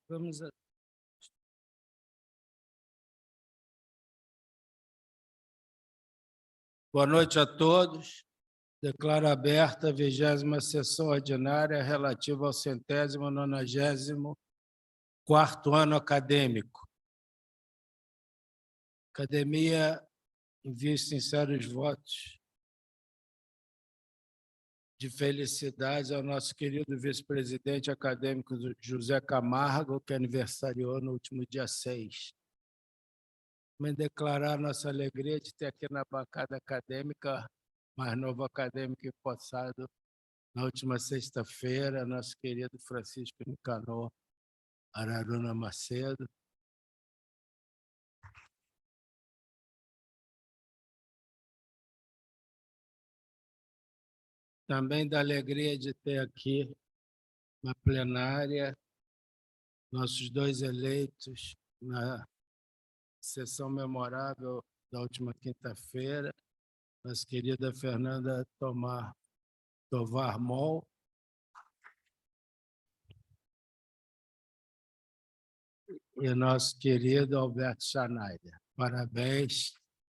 Vamos a... Boa noite a todos. Declaro aberta a 20ª sessão ordinária relativa ao 194º ano acadêmico. Academia envia sinceros votos de felicidade ao nosso querido vice-presidente acadêmico José Camargo, que aniversariou no último dia 6. Também declarar nossa alegria de ter aqui na bancada acadêmica, mais novo acadêmico empossado, na última sexta-feira, nosso querido Francisco Nicanor Araruna Macedo. Também da alegria de ter aqui na plenária nossos dois eleitos na sessão memorável da última quinta-feira, nossa querida Fernanda Tovar Moll e nosso querido Alberto Schneider. Parabéns.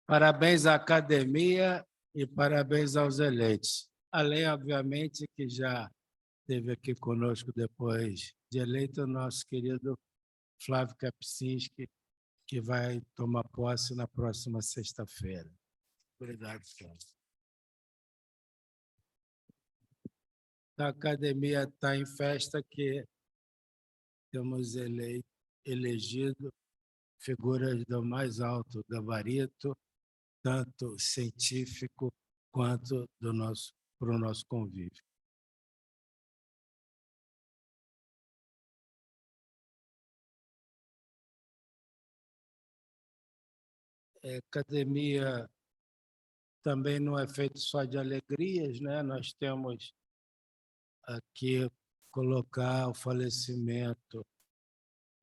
Parabéns à academia e parabéns aos eleitos. Além, obviamente, que já esteve aqui conosco depois de eleito o nosso querido Flávio Kapczynski, que vai tomar posse na próxima sexta-feira. Obrigado, Flávio. A academia está em festa que temos elegido figuras do mais alto gabarito, tanto científico quanto para o nosso convívio. A academia também não é feita só de alegrias, né? Nós temos aqui colocar o falecimento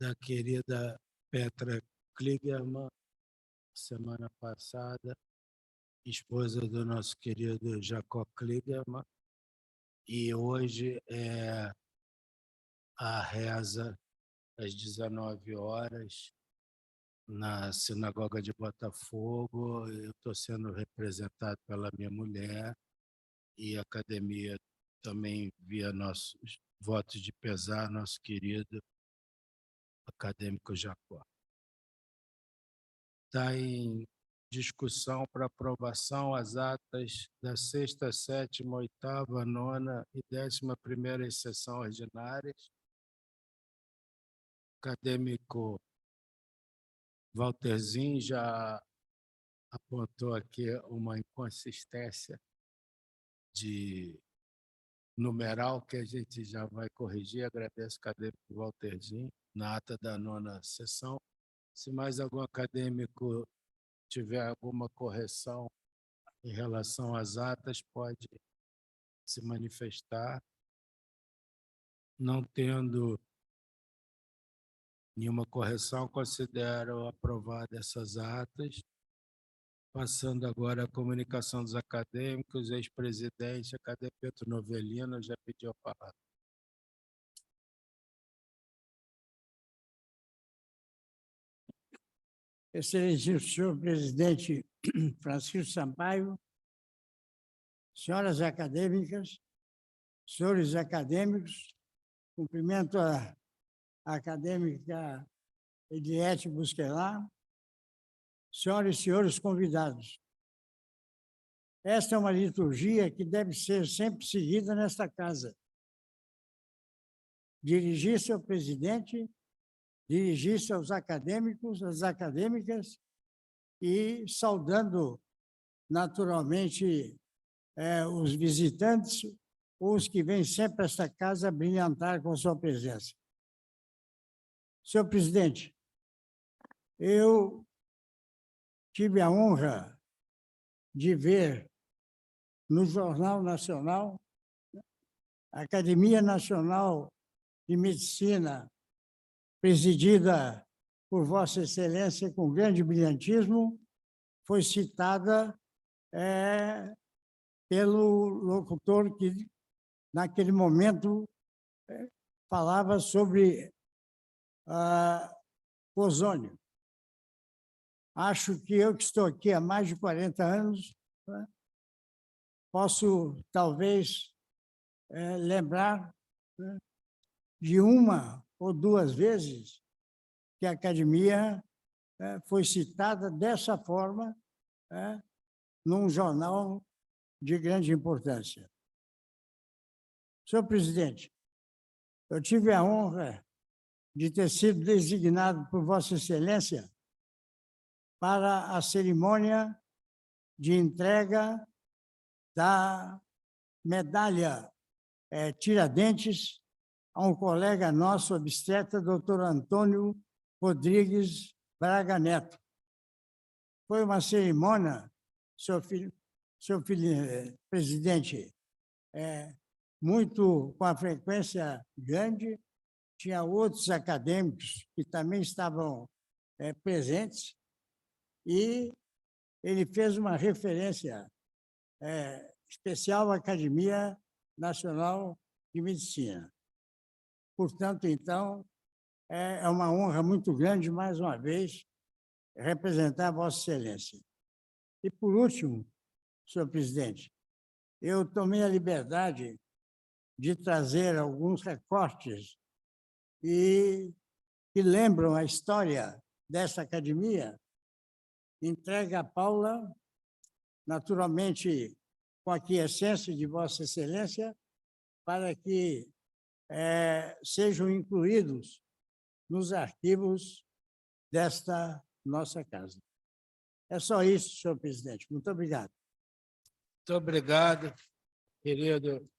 da querida Petra Kligerman, semana passada, esposa do nosso querido Jacob Kligerman, e hoje é a reza às 19 horas na Sinagoga de Botafogo. Eu estou sendo representado pela minha mulher e a academia também envia nossos votos de pesar, nosso querido acadêmico Jacó. Está em discussão para aprovação as atas da 6ª, 7ª, 8ª, 9ª e 11ª sessão ordinárias. O acadêmico Walterzinho já apontou aqui uma inconsistência de numeral que a gente já vai corrigir. Agradeço ao acadêmico Walterzinho na ata da 9ª sessão. Se mais algum acadêmico tiver alguma correção em relação às atas, pode se manifestar. Não tendo nenhuma correção, considero aprovadas essas atas. Passando agora à comunicação dos acadêmicos, ex-presidente, acadêmico Pedro Novelino, já pediu a palavra. Excelentíssimo senhor presidente Francisco Sampaio, senhoras acadêmicas, senhores acadêmicos, cumprimento a acadêmica Eliette Busquelar, senhoras e senhores convidados. Esta é uma liturgia que deve ser sempre seguida nesta casa. Dirigir-se ao presidente, dirigir-se aos acadêmicos, às acadêmicas e saudando naturalmente os visitantes, os que vêm sempre a esta casa brilhantar com sua presença. Senhor presidente, eu tive a honra de ver no Jornal Nacional a Academia Nacional de Medicina, presidida por Vossa Excelência com grande brilhantismo, foi citada pelo locutor que, naquele momento, falava sobre ozônio. Acho que eu, que estou aqui há mais de 40 anos, né, posso, talvez, lembrar, né, de uma ou duas vezes que a academia foi citada dessa forma, num jornal de grande importância. Senhor presidente, eu tive a honra de ter sido designado por Vossa Excelência para a cerimônia de entrega da medalha Tiradentes a um colega nosso, obstetra, doutor Antônio Rodrigues Braga Neto. Foi uma cerimônia, senhor presidente, muito com a frequência grande. Tinha outros acadêmicos que também estavam presentes, e ele fez uma referência especial à Academia Nacional de Medicina. Portanto, então, é uma honra muito grande, mais uma vez, representar Vossa Excelência. E, por último, senhor presidente, eu tomei a liberdade de trazer alguns recortes que lembram a história dessa academia, entregue a Paula, naturalmente com a aquiescência de Vossa Excelência, para que sejam incluídos nos arquivos desta nossa casa. É só isso, senhor presidente. Muito obrigado. Muito obrigado, querido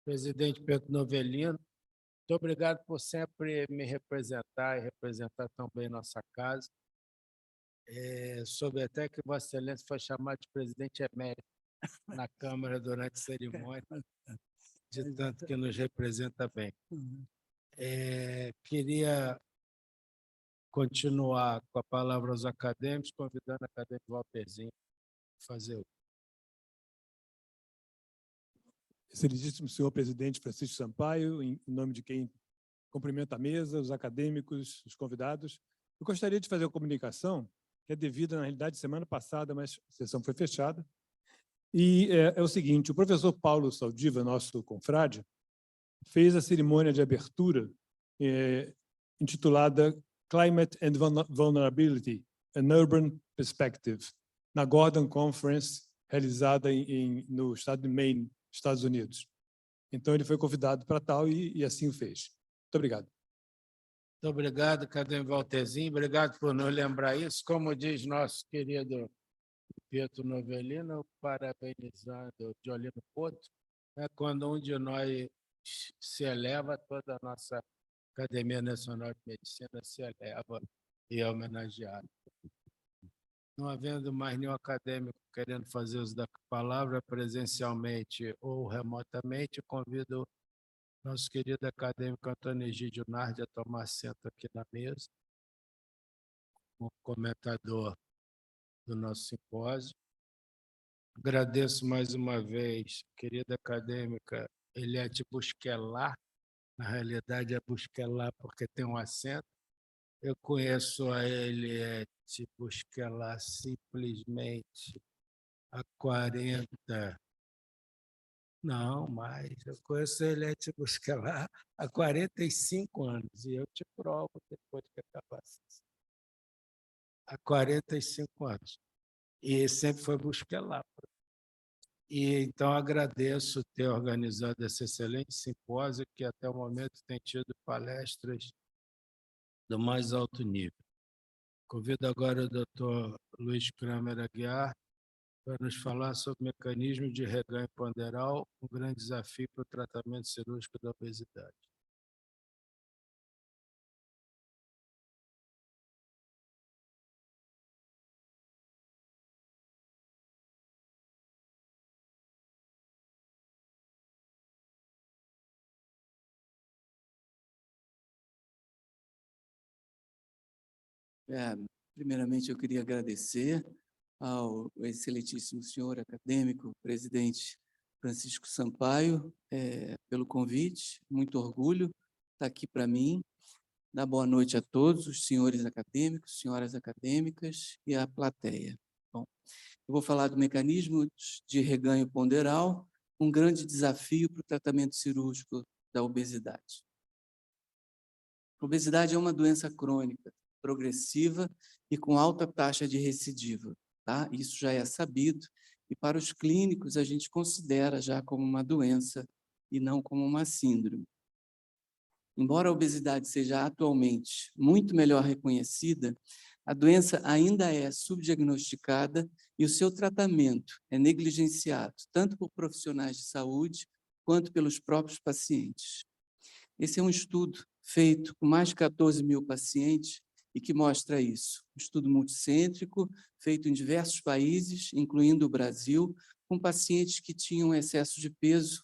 presidente Pedro Novelino. Muito obrigado por sempre me representar e representar tão bem nossa casa. Soube até que Vossa Excelência foi chamado de presidente emérito na Câmara durante a cerimônia, de tanto que nos representa bem. Queria continuar com a palavra aos acadêmicos, convidando o acadêmico Walterzinho a fazer o. Excelentíssimo senhor presidente Francisco Sampaio, em nome de quem cumprimento a mesa, os acadêmicos, os convidados, eu gostaria de fazer uma comunicação que é devida, na realidade, semana passada, mas a sessão foi fechada. E é o seguinte: o professor Paulo Saldiva, nosso confrade, fez a cerimônia de abertura intitulada Climate and Vulnerability, an Urban Perspective, na Gordon Conference, realizada no estado de Maine, Estados Unidos. Então, ele foi convidado para tal e assim o fez. Muito obrigado. Muito obrigado, acadêmico Walterzinho. Obrigado por nos lembrar isso. Como diz nosso querido Pedro Novelino, parabenizando Diolino Couto, quando um de nós se eleva, toda a nossa Academia Nacional de Medicina se eleva e é homenageada. Não havendo mais nenhum acadêmico querendo fazer uso da palavra presencialmente ou remotamente, convido nosso querido acadêmico Antônio Egídio Nardi a tomar assento aqui na mesa, como comentador do nosso simpósio. Agradeço mais uma vez, querida acadêmica Eliette Busquelar. Na realidade, é Busquelar porque tem um acento. Eu conheço a Eliette Busquelar simplesmente há 40... Não, mais. Eu conheço a Eliette Busquelar há 45 anos, e eu te provo depois que acabar a sessão. Há 45 anos. E sempre foi Busquelar. E, então, agradeço ter organizado esse excelente simpósio, que até o momento tem tido palestras do mais alto nível. Convido agora o doutor Luiz Kramer Aguiar para nos falar sobre o mecanismo de reganho ponderal, um grande desafio para o tratamento cirúrgico da obesidade. Primeiramente, eu queria agradecer ao excelentíssimo senhor acadêmico, presidente Francisco Sampaio, pelo convite. Muito orgulho estar aqui para mim. dar boa noite a todos os senhores acadêmicos, senhoras acadêmicas e à plateia. Bom, eu vou falar do mecanismo de reganho ponderal, um grande desafio para o tratamento cirúrgico da obesidade. A obesidade é uma doença crônica, progressiva e com alta taxa de recidiva, tá? Isso já é sabido, e para os clínicos a gente considera já como uma doença e não como uma síndrome. Embora a obesidade seja atualmente muito melhor reconhecida, a doença ainda é subdiagnosticada e o seu tratamento é negligenciado, tanto por profissionais de saúde quanto pelos próprios pacientes. Esse é um estudo feito com mais de 14 mil pacientes e que mostra isso. Um estudo multicêntrico, feito em diversos países, incluindo o Brasil, com pacientes que tinham excesso de peso,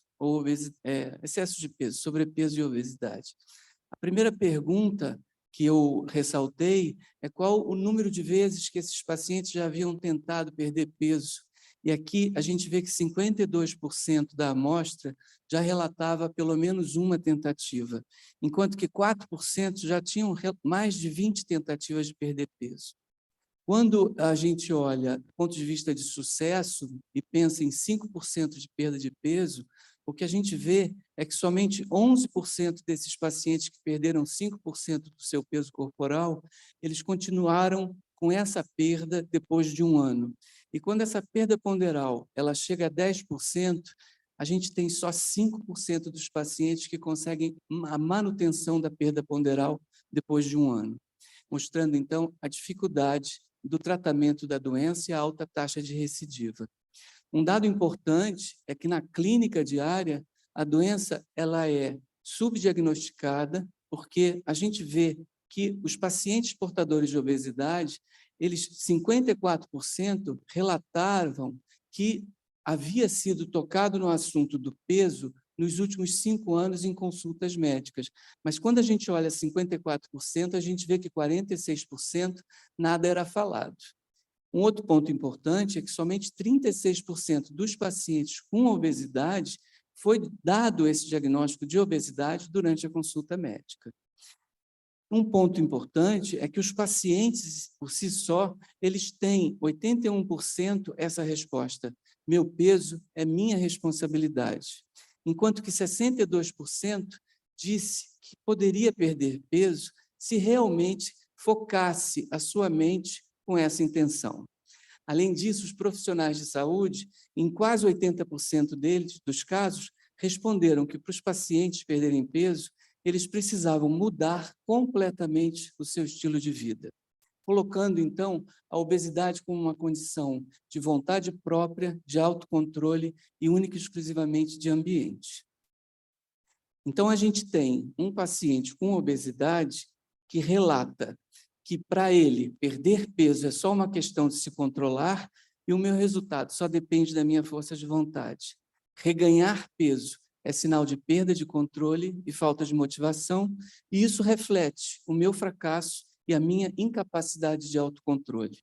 sobrepeso e obesidade. A primeira pergunta que eu ressaltei é qual o número de vezes que esses pacientes já haviam tentado perder peso. E aqui a gente vê que 52% da amostra já relatava pelo menos uma tentativa, enquanto que 4% já tinham mais de 20 tentativas de perder peso. Quando a gente olha do ponto de vista de sucesso e pensa em 5% de perda de peso, o que a gente vê é que somente 11% desses pacientes que perderam 5% do seu peso corporal, eles continuaram com essa perda depois de um ano. E quando essa perda ponderal ela chega a 10%, a gente tem só 5% dos pacientes que conseguem a manutenção da perda ponderal depois de um ano, mostrando, então, a dificuldade do tratamento da doença e a alta taxa de recidiva. Um dado importante é que na clínica diária, a doença ela é subdiagnosticada, porque a gente vê que os pacientes portadores de obesidade, eles 54% relatavam que havia sido tocado no assunto do peso nos últimos 5 anos em consultas médicas. Mas quando a gente olha 54%, a gente vê que 46% nada era falado. Um outro ponto importante é que somente 36% dos pacientes com obesidade foi dado esse diagnóstico de obesidade durante a consulta médica. Um ponto importante é que os pacientes, por si só, eles têm 81% essa resposta: meu peso é minha responsabilidade. Enquanto que 62% disse que poderia perder peso se realmente focasse a sua mente com essa intenção. Além disso, os profissionais de saúde, em quase 80% dos casos, responderam que para os pacientes perderem peso, eles precisavam mudar completamente o seu estilo de vida, colocando, então, a obesidade como uma condição de vontade própria, de autocontrole e única e exclusivamente de ambiente. Então, a gente tem um paciente com obesidade que relata que, para ele, perder peso é só uma questão de se controlar e o meu resultado só depende da minha força de vontade. Reganhar peso é sinal de perda de controle e falta de motivação, e isso reflete o meu fracasso e a minha incapacidade de autocontrole.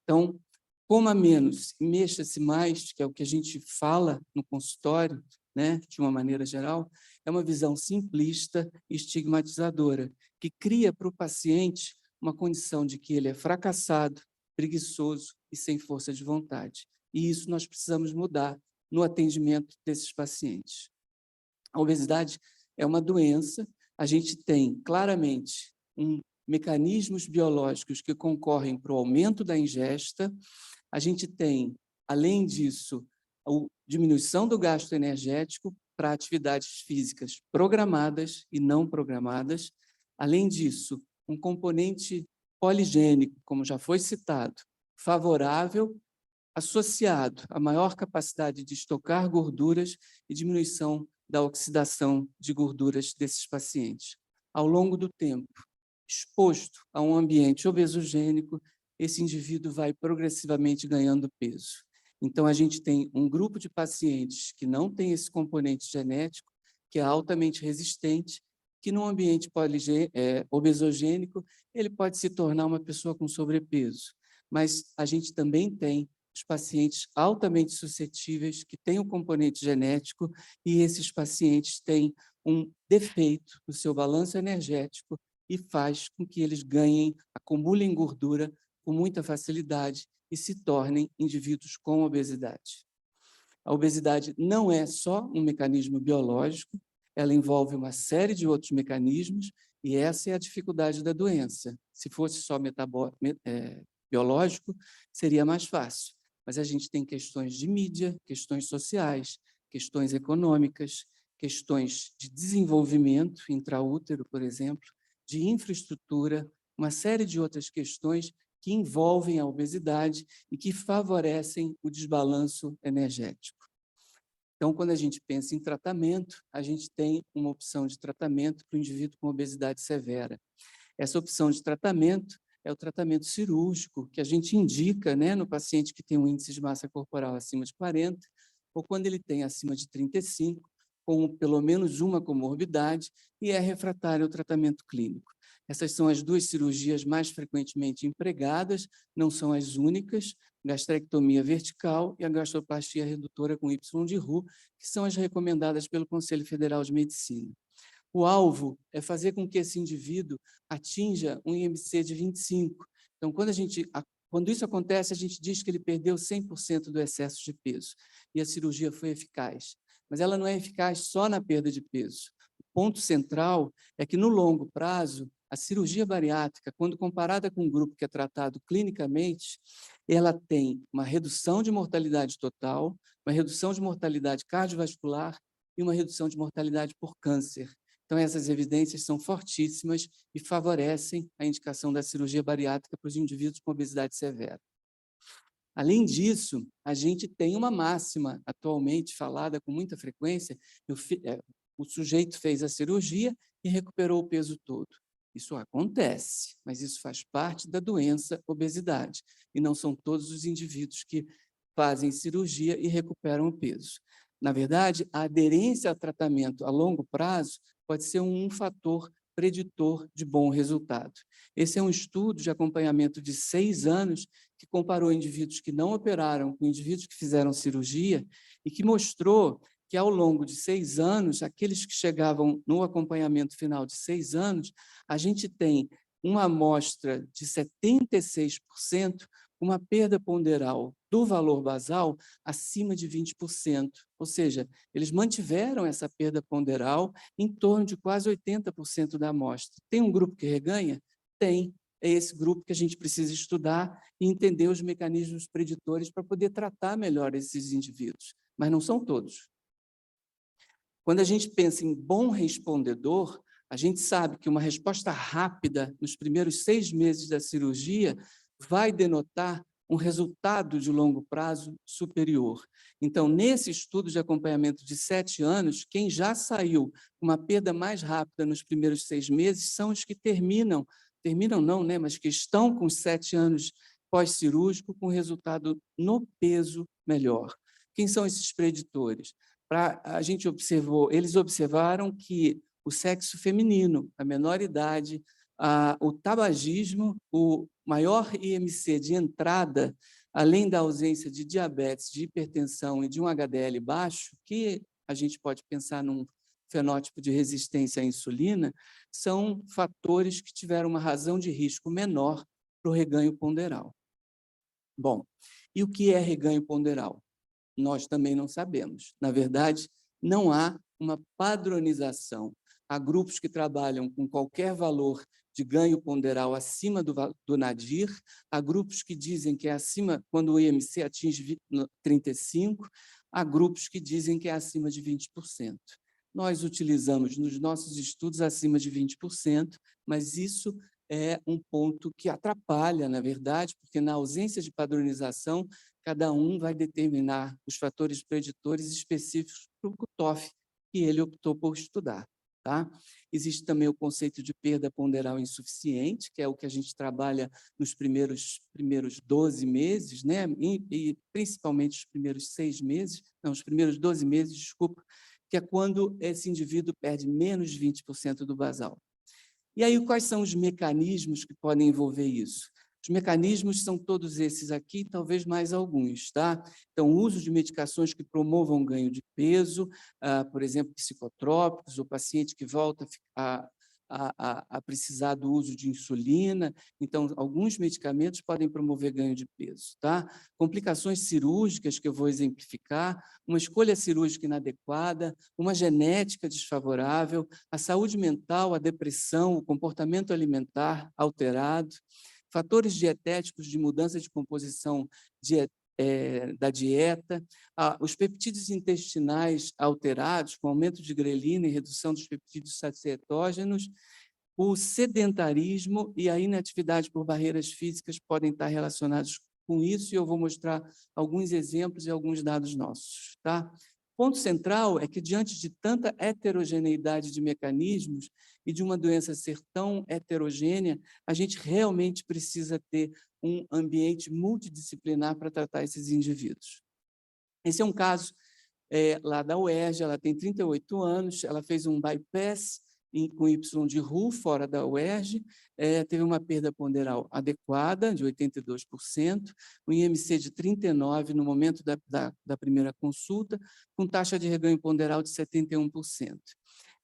Então, coma menos e mexa-se mais, que é o que a gente fala no consultório, né, de uma maneira geral, é uma visão simplista e estigmatizadora, que cria para o paciente uma condição de que ele é fracassado, preguiçoso e sem força de vontade. E isso nós precisamos mudar no atendimento desses pacientes. A obesidade é uma doença, a gente tem claramente mecanismos biológicos que concorrem para o aumento da ingesta, a gente tem, além disso, a diminuição do gasto energético para atividades físicas programadas e não programadas, além disso, um componente poligênico, como já foi citado, favorável, associado à maior capacidade de estocar gorduras e diminuição da oxidação de gorduras desses pacientes. Ao longo do tempo, exposto a um ambiente obesogênico, esse indivíduo vai progressivamente ganhando peso. Então, a gente tem um grupo de pacientes que não tem esse componente genético, que é altamente resistente, que num ambiente obesogênico, ele pode se tornar uma pessoa com sobrepeso. Mas a gente também tem os pacientes altamente suscetíveis, que têm um componente genético, e esses pacientes têm um defeito no seu balanço energético e faz com que eles acumulem gordura com muita facilidade e se tornem indivíduos com obesidade. A obesidade não é só um mecanismo biológico, ela envolve uma série de outros mecanismos, e essa é a dificuldade da doença. Se fosse só biológico, seria mais fácil. Mas a gente tem questões de mídia, questões sociais, questões econômicas, questões de desenvolvimento intraútero, por exemplo, de infraestrutura, uma série de outras questões que envolvem a obesidade e que favorecem o desbalanço energético. Então, quando a gente pensa em tratamento, a gente tem uma opção de tratamento para o indivíduo com obesidade severa. Essa opção de tratamento é o tratamento cirúrgico, que a gente indica, né, no paciente que tem um índice de massa corporal acima de 40, ou quando ele tem acima de 35, com pelo menos uma comorbidade, e é refratário ao tratamento clínico. Essas são as duas cirurgias mais frequentemente empregadas, não são as únicas, gastrectomia vertical e a gastroplastia redutora com Y de Roux, que são as recomendadas pelo Conselho Federal de Medicina. O alvo é fazer com que esse indivíduo atinja um IMC de 25. Então, quando isso acontece, a gente diz que ele perdeu 100% do excesso de peso, e a cirurgia foi eficaz. Mas ela não é eficaz só na perda de peso. O ponto central é que, no longo prazo, a cirurgia bariátrica, quando comparada com um grupo que é tratado clinicamente, ela tem uma redução de mortalidade total, uma redução de mortalidade cardiovascular e uma redução de mortalidade por câncer. Então, essas evidências são fortíssimas e favorecem a indicação da cirurgia bariátrica para os indivíduos com obesidade severa. Além disso, a gente tem uma máxima atualmente falada com muita frequência: o sujeito fez a cirurgia e recuperou o peso todo. Isso acontece, mas isso faz parte da doença obesidade, e não são todos os indivíduos que fazem cirurgia e recuperam o peso. Na verdade, a aderência ao tratamento a longo prazo pode ser um fator preditor de bom resultado. Esse é um estudo de acompanhamento de 6 anos que comparou indivíduos que não operaram com indivíduos que fizeram cirurgia e que mostrou que, ao longo de 6 anos, aqueles que chegavam no acompanhamento final de 6 anos, a gente tem uma amostra de 76%, uma perda ponderal do valor basal acima de 20%. Ou seja, eles mantiveram essa perda ponderal em torno de quase 80% da amostra. Tem um grupo que reganha? Tem. É esse grupo que a gente precisa estudar e entender os mecanismos preditores para poder tratar melhor esses indivíduos. Mas não são todos. Quando a gente pensa em bom respondedor, a gente sabe que uma resposta rápida nos primeiros 6 meses da cirurgia vai denotar um resultado de longo prazo superior. Então, nesse estudo de acompanhamento de 7 anos, quem já saiu com uma perda mais rápida nos primeiros 6 meses são os que terminam não, né, mas que estão com 7 anos pós-cirúrgico com resultado no peso melhor. Quem são esses preditores? Eles observaram que o sexo feminino, a menor idade, o tabagismo, o maior IMC de entrada, além da ausência de diabetes, de hipertensão e de um HDL baixo, que a gente pode pensar num fenótipo de resistência à insulina, são fatores que tiveram uma razão de risco menor para o reganho ponderal. Bom, e o que é reganho ponderal? Nós também não sabemos. Na verdade, não há uma padronização. Há grupos que trabalham com qualquer valor de ganho ponderal acima do nadir, há grupos que dizem que é acima quando o IMC atinge 35, há grupos que dizem que é acima de 20%. Nós utilizamos nos nossos estudos acima de 20%, mas isso é um ponto que atrapalha, na verdade, porque na ausência de padronização, cada um vai determinar os fatores preditores específicos para o cutoff que ele optou por estudar. Tá? Existe também o conceito de perda ponderal insuficiente, que é o que a gente trabalha nos primeiros 12 meses, né? E principalmente os primeiros 6 meses, não, os primeiros 12 meses, desculpa, que é quando esse indivíduo perde menos de 20% do basal. E aí, quais são os mecanismos que podem envolver isso? Os mecanismos são todos esses aqui, talvez mais alguns, tá? Então, o uso de medicações que promovam ganho de peso, por exemplo, psicotrópicos, o paciente que volta a a precisar do uso de insulina. Então, alguns medicamentos podem promover ganho de peso, tá? Complicações cirúrgicas, que eu vou exemplificar, uma escolha cirúrgica inadequada, uma genética desfavorável, a saúde mental, a depressão, o comportamento alimentar alterado, fatores dietéticos de mudança de composição da dieta, os peptídeos intestinais alterados, com aumento de grelina e redução dos peptídeos sacietógenos, o sedentarismo e a inatividade por barreiras físicas podem estar relacionados com isso, e eu vou mostrar alguns exemplos e alguns dados nossos, tá? O ponto central é que, diante de tanta heterogeneidade de mecanismos e de uma doença ser tão heterogênea, a gente realmente precisa ter um ambiente multidisciplinar para tratar esses indivíduos. Esse é um caso lá da UERJ, ela tem 38 anos, ela fez um bypass com Y de Roux, fora da UERJ, teve uma perda ponderal adequada, de 82%, um IMC de 39% no momento da primeira consulta, com taxa de reganho ponderal de 71%.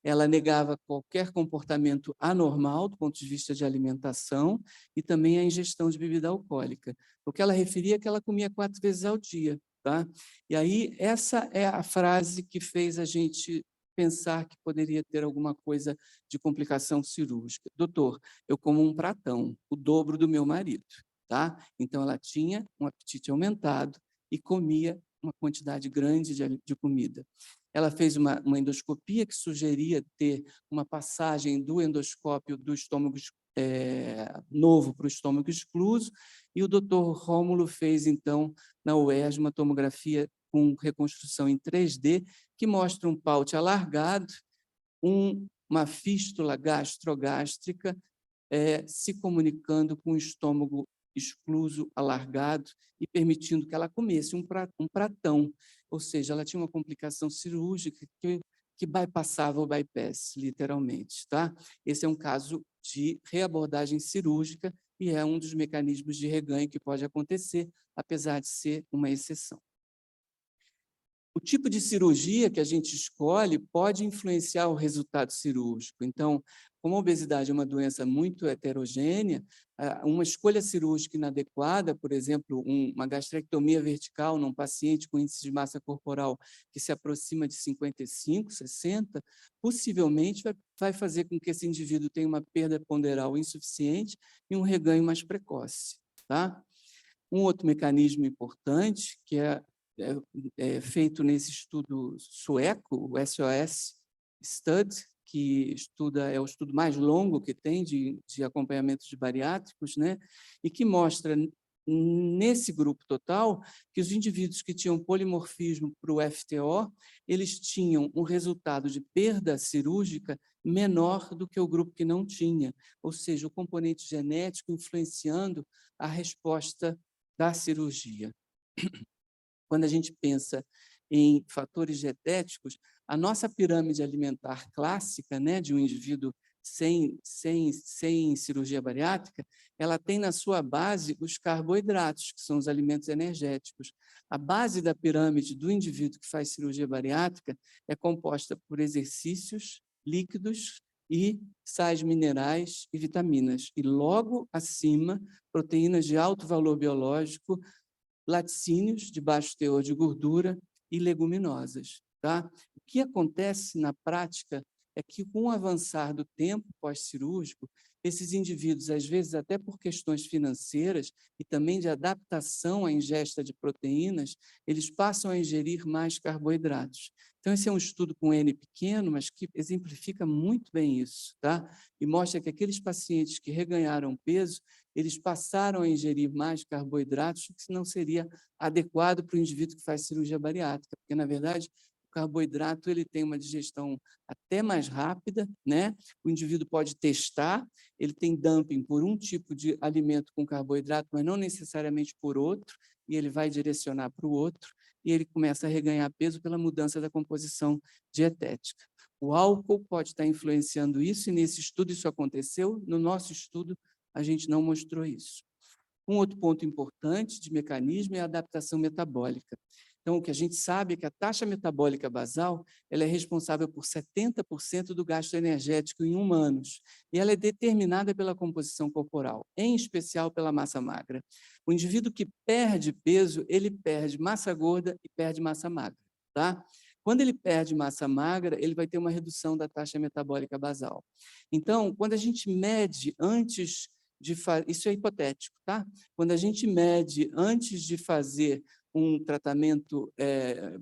Ela negava qualquer comportamento anormal do ponto de vista de alimentação e também a ingestão de bebida alcoólica. O que ela referia é que ela comia 4 vezes ao dia, tá? E aí, essa é a frase que fez a gente pensar que poderia ter alguma coisa de complicação cirúrgica. Doutor, eu como um pratão, o dobro do meu marido, tá? Então, ela tinha um apetite aumentado e comia uma quantidade grande de comida. Ela fez uma endoscopia que sugeria ter uma passagem do endoscópio do estômago novo para o estômago excluso, e o doutor Rômulo fez, então, na UERJ, uma tomografia com reconstrução em 3D, que mostra um paute alargado, uma fístula gastrogástrica se comunicando com o estômago excluso, alargado, e permitindo que ela comesse um pratão, ou seja, ela tinha uma complicação cirúrgica que bypassava o bypass, literalmente, tá? Esse é um caso de reabordagem cirúrgica e é um dos mecanismos de reganho que pode acontecer, apesar de ser uma exceção. O tipo de cirurgia que a gente escolhe pode influenciar o resultado cirúrgico. Então, como a obesidade é uma doença muito heterogênea, uma escolha cirúrgica inadequada, por exemplo, uma gastrectomia vertical num paciente com índice de massa corporal que se aproxima de 55, 60, possivelmente vai fazer com que esse indivíduo tenha uma perda ponderal insuficiente e um reganho mais precoce, tá? Um outro mecanismo importante, que é feito nesse estudo sueco, o SOS Study, que é o estudo mais longo que tem de acompanhamento de bariátricos, né? E que mostra, nesse grupo total, que os indivíduos que tinham polimorfismo para o FTO, eles tinham um resultado de perda cirúrgica menor do que o grupo que não tinha, ou seja, o componente genético influenciando a resposta da cirurgia. Quando a gente pensa em fatores dietéticos, a nossa pirâmide alimentar clássica, né, de um indivíduo sem cirurgia bariátrica, ela tem na sua base os carboidratos, que são os alimentos energéticos. A base da pirâmide do indivíduo que faz cirurgia bariátrica é composta por exercícios, líquidos e sais minerais e vitaminas. E logo acima, proteínas de alto valor biológico, laticínios de baixo teor de gordura e leguminosas, tá? O que acontece na prática é que, com o avançar do tempo pós-cirúrgico, esses indivíduos, às vezes até por questões financeiras e também de adaptação à ingesta de proteínas, eles passam a ingerir mais carboidratos. Então, esse é um estudo com N pequeno, mas que exemplifica muito bem isso, tá? E mostra que aqueles pacientes que reganharam peso, eles passaram a ingerir mais carboidratos, o que não seria adequado para o indivíduo que faz cirurgia bariátrica, porque, na verdade, o carboidrato ele tem uma digestão até mais rápida, né? O indivíduo pode testar, ele tem dumping por um tipo de alimento com carboidrato, mas não necessariamente por outro, e ele vai direcionar para o outro, e ele começa a reganhar peso pela mudança da composição dietética. O álcool pode estar influenciando isso, e nesse estudo isso aconteceu, no nosso estudo a gente não mostrou isso. Um outro ponto importante de mecanismo é a adaptação metabólica. Então, o que a gente sabe é que a taxa metabólica basal ela é responsável por 70% do gasto energético em humanos, e ela é determinada pela composição corporal, em especial pela massa magra. O indivíduo que perde peso, ele perde massa gorda e perde massa magra, tá? Quando ele perde massa magra, ele vai ter uma redução da taxa metabólica basal. Então, quando a gente mede antes de fazer, isso é hipotético, tá? Quando a gente mede antes de fazer um tratamento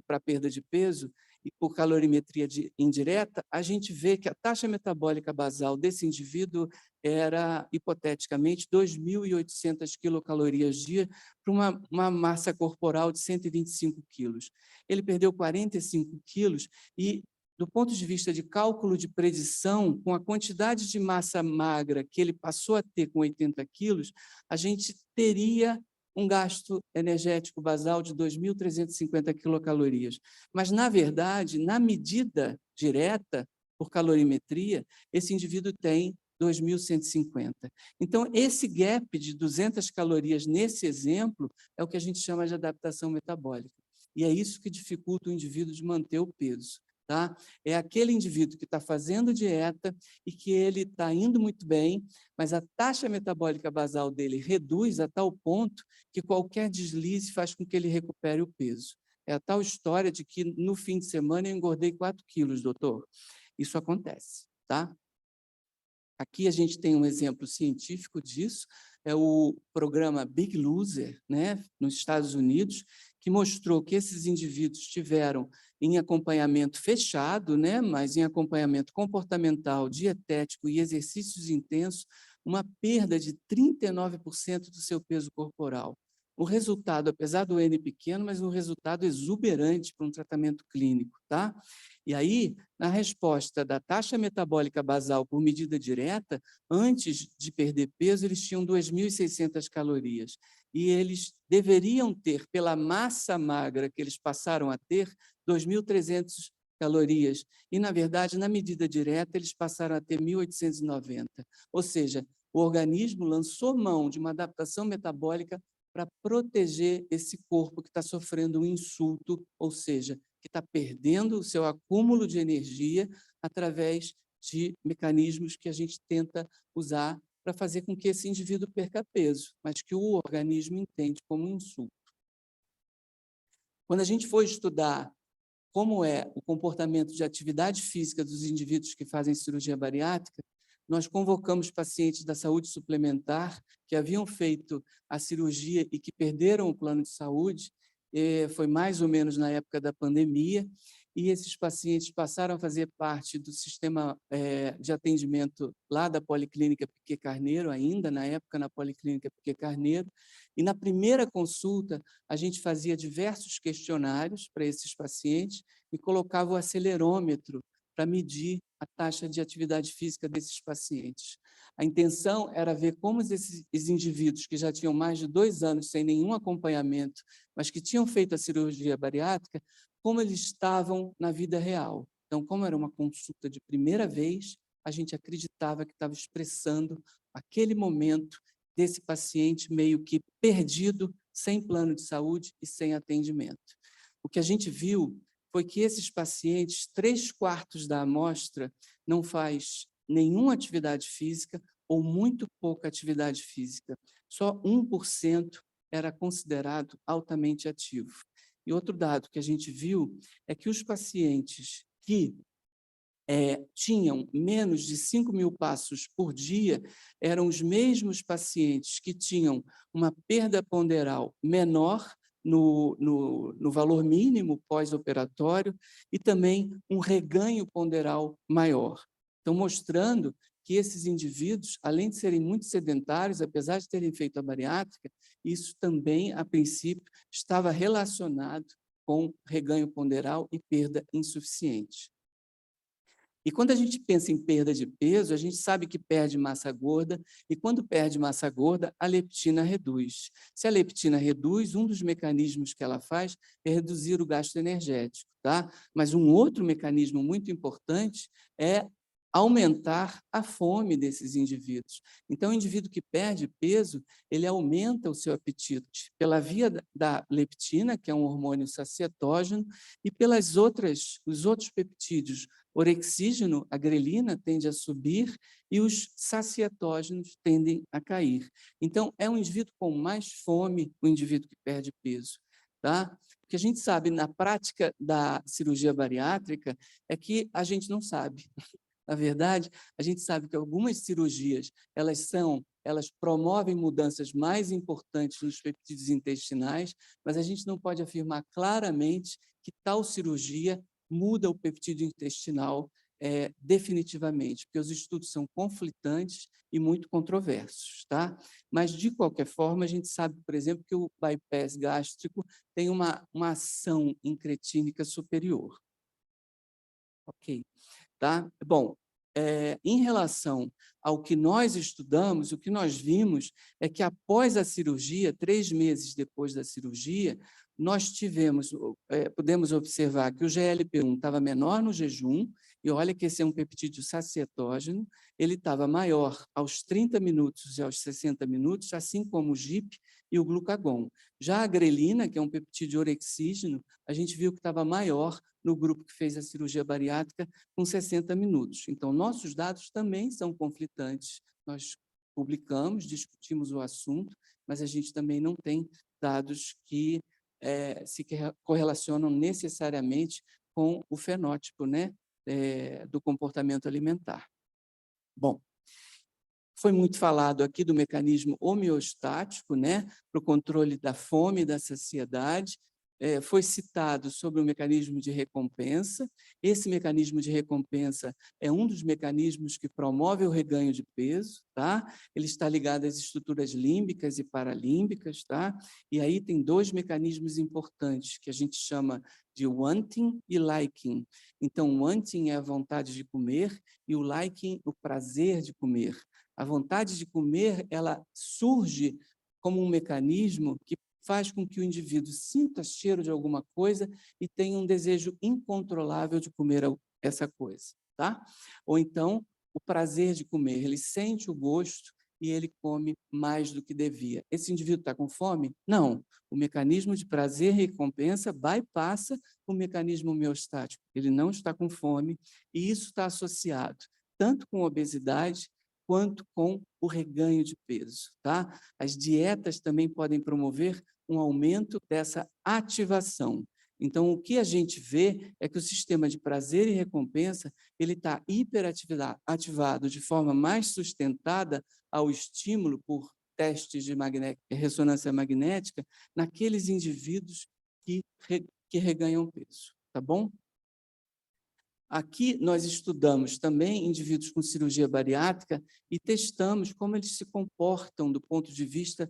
para perda de peso, e por calorimetria indireta, a gente vê que a taxa metabólica basal desse indivíduo era, hipoteticamente, 2.800 quilocalorias dia para uma massa corporal de 125 quilos. Ele perdeu 45 quilos e, do ponto de vista de cálculo de predição, com a quantidade de massa magra que ele passou a ter com 80 quilos, a gente teria um gasto energético basal de 2.350 quilocalorias. Mas, na verdade, na medida direta, por calorimetria, esse indivíduo tem 2.150. Então, esse gap de 200 calorias nesse exemplo é o que a gente chama de adaptação metabólica. E é isso que dificulta o indivíduo de manter o peso. Tá? É aquele indivíduo que está fazendo dieta e que ele está indo muito bem, mas a taxa metabólica basal dele reduz a tal ponto que qualquer deslize faz com que ele recupere o peso. É a tal história de que no fim de semana eu engordei 4 quilos, doutor. Isso acontece, tá? Aqui a gente tem um exemplo científico disso, é o programa Big Loser, né, nos Estados Unidos, que mostrou que esses indivíduos tiveram em acompanhamento fechado, né, mas em acompanhamento comportamental, dietético e exercícios intensos, uma perda de 39% do seu peso corporal. O resultado, apesar do N pequeno, mas um resultado exuberante para um tratamento clínico, tá? E aí, na resposta da taxa metabólica basal por medida direta, antes de perder peso, eles tinham 2.600 calorias. E eles deveriam ter, pela massa magra que eles passaram a ter, 2.300 calorias. E, na verdade, na medida direta, eles passaram a ter 1.890. Ou seja, o organismo lançou mão de uma adaptação metabólica para proteger esse corpo que está sofrendo um insulto, ou seja, que está perdendo o seu acúmulo de energia através de mecanismos que a gente tenta usar para fazer com que esse indivíduo perca peso, mas que o organismo entende como um insulto. Quando a gente for estudar como é o comportamento de atividade física dos indivíduos que fazem cirurgia bariátrica, nós convocamos pacientes da saúde suplementar que haviam feito a cirurgia e que perderam o plano de saúde, foi mais ou menos na época da pandemia, e esses pacientes passaram a fazer parte do sistema de atendimento lá da Policlínica Piquet Carneiro, ainda na época na Policlínica Piquet Carneiro, e na primeira consulta a gente fazia diversos questionários para esses pacientes e colocava o acelerômetro para medir a taxa de atividade física desses pacientes. A intenção era ver como esses indivíduos que já tinham mais de 2 anos sem nenhum acompanhamento, mas que tinham feito a cirurgia bariátrica, como eles estavam na vida real. Então, como era uma consulta de primeira vez, a gente acreditava que estava expressando aquele momento desse paciente meio que perdido, sem plano de saúde e sem atendimento. O que a gente viu foi que esses pacientes, 3/4 da amostra, não faz nenhuma atividade física ou muito pouca atividade física. Só 1% era considerado altamente ativo. E outro dado que a gente viu é que os pacientes que tinham menos de 5.000 passos por dia eram os mesmos pacientes que tinham uma perda ponderal menor no valor mínimo pós-operatório e também um reganho ponderal maior. Então, mostrando que esses indivíduos, além de serem muito sedentários, apesar de terem feito a bariátrica, isso também, a princípio, estava relacionado com reganho ponderal e perda insuficiente. E quando a gente pensa em perda de peso, a gente sabe que perde massa gorda, e quando perde massa gorda, a leptina reduz. Se a leptina reduz, um dos mecanismos que ela faz é reduzir o gasto energético, tá? Mas um outro mecanismo muito importante é aumentar a fome desses indivíduos. Então, o indivíduo que perde peso, ele aumenta o seu apetite pela via da leptina, que é um hormônio sacietógeno, e os outros peptídeos. Orexígeno, a grelina, tende a subir e os sacietógenos tendem a cair. Então, é um indivíduo com mais fome, o indivíduo que perde peso. Tá? O que a gente sabe na prática da cirurgia bariátrica é que a gente não sabe. Na verdade, a gente sabe que algumas cirurgias, elas promovem mudanças mais importantes nos peptídeos intestinais, mas a gente não pode afirmar claramente que tal cirurgia muda o peptídeo intestinal definitivamente, porque os estudos são conflitantes e muito controversos, tá? Mas, de qualquer forma, a gente sabe, por exemplo, que o bypass gástrico tem uma ação incretínica superior. Ok. Tá? Bom, em relação ao que nós estudamos, o que nós vimos é que após a cirurgia, 3 meses depois da cirurgia, nós podemos observar que o GLP-1 estava menor no jejum, e olha que esse é um peptídeo sacietógeno, ele estava maior aos 30 minutos e aos 60 minutos, assim como o GIP e o glucagon. Já a grelina, que é um peptídeo orexígeno, a gente viu que estava maior no grupo que fez a cirurgia bariátrica com 60 minutos. Então, nossos dados também são conflitantes. Nós publicamos, discutimos o assunto, mas a gente também não tem dados que se correlacionam necessariamente com o fenótipo, né, do comportamento alimentar. Bom, foi muito falado aqui do mecanismo homeostático, né, para o controle da fome e da saciedade. Foi citado sobre o mecanismo de recompensa. Esse mecanismo de recompensa é um dos mecanismos que promove o reganho de peso, tá? Ele está ligado às estruturas límbicas e paralímbicas, tá? E aí tem 2 mecanismos importantes que a gente chama de wanting e liking. Então, wanting é a vontade de comer e o liking, o prazer de comer. A vontade de comer, ela surge como um mecanismo que faz com que o indivíduo sinta cheiro de alguma coisa e tenha um desejo incontrolável de comer essa coisa, tá? Ou então, o prazer de comer, ele sente o gosto e ele come mais do que devia. Esse indivíduo está com fome? Não. O mecanismo de prazer e recompensa bypassa o mecanismo homeostático. Ele não está com fome e isso está associado tanto com obesidade quanto com o reganho de peso, tá? As dietas também podem promover um aumento dessa ativação. Então, o que a gente vê é que o sistema de prazer e recompensa ele está hiperativado de forma mais sustentada ao estímulo por testes de ressonância magnética naqueles indivíduos que reganham peso, tá bom? Aqui nós estudamos também indivíduos com cirurgia bariátrica e testamos como eles se comportam do ponto de vista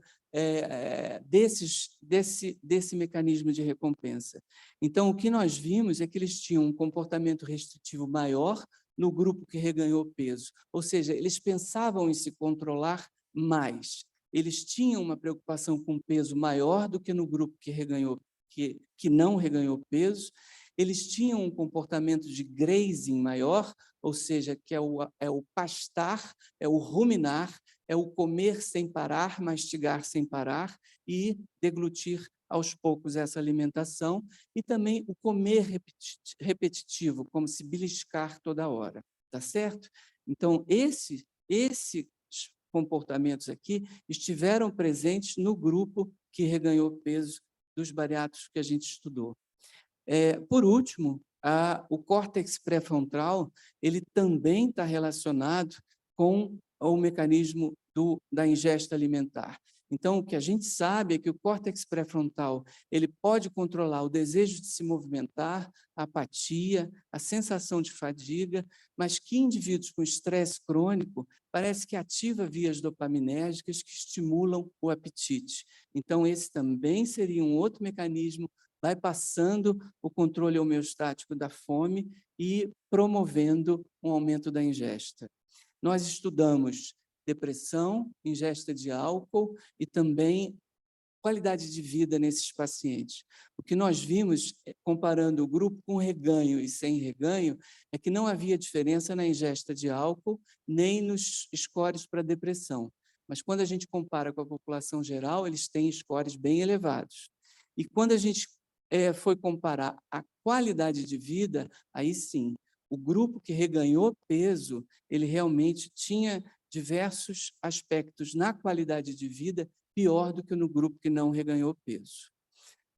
desse mecanismo de recompensa. Então, o que nós vimos é que eles tinham um comportamento restritivo maior no grupo que reganhou peso, ou seja, eles pensavam em se controlar mais. Eles tinham uma preocupação com peso maior do que no grupo que não reganhou peso. Eles tinham um comportamento de grazing maior, ou seja, que é o pastar, é o ruminar, é o comer sem parar, mastigar sem parar e deglutir aos poucos essa alimentação, e também o comer repetitivo, como se beliscar toda hora, tá certo? Então, esses comportamentos aqui estiveram presentes no grupo que reganhou peso dos bariátricos que a gente estudou. Por último, o córtex pré-frontal ele também está relacionado com o mecanismo da ingesta alimentar. Então, o que a gente sabe é que o córtex pré-frontal ele pode controlar o desejo de se movimentar, a apatia, a sensação de fadiga, mas que indivíduos com estresse crônico parece que ativa vias dopaminérgicas que estimulam o apetite. Então, esse também seria um outro mecanismo vai passando o controle homeostático da fome e promovendo um aumento da ingesta. Nós estudamos depressão, ingesta de álcool e também qualidade de vida nesses pacientes. O que nós vimos, comparando o grupo com reganho e sem reganho, é que não havia diferença na ingesta de álcool, nem nos scores para depressão. Mas, quando a gente compara com a população geral, eles têm scores bem elevados. E, quando a gente foi comparar a qualidade de vida, aí sim, o grupo que reganhou peso, ele realmente tinha diversos aspectos na qualidade de vida pior do que no grupo que não reganhou peso.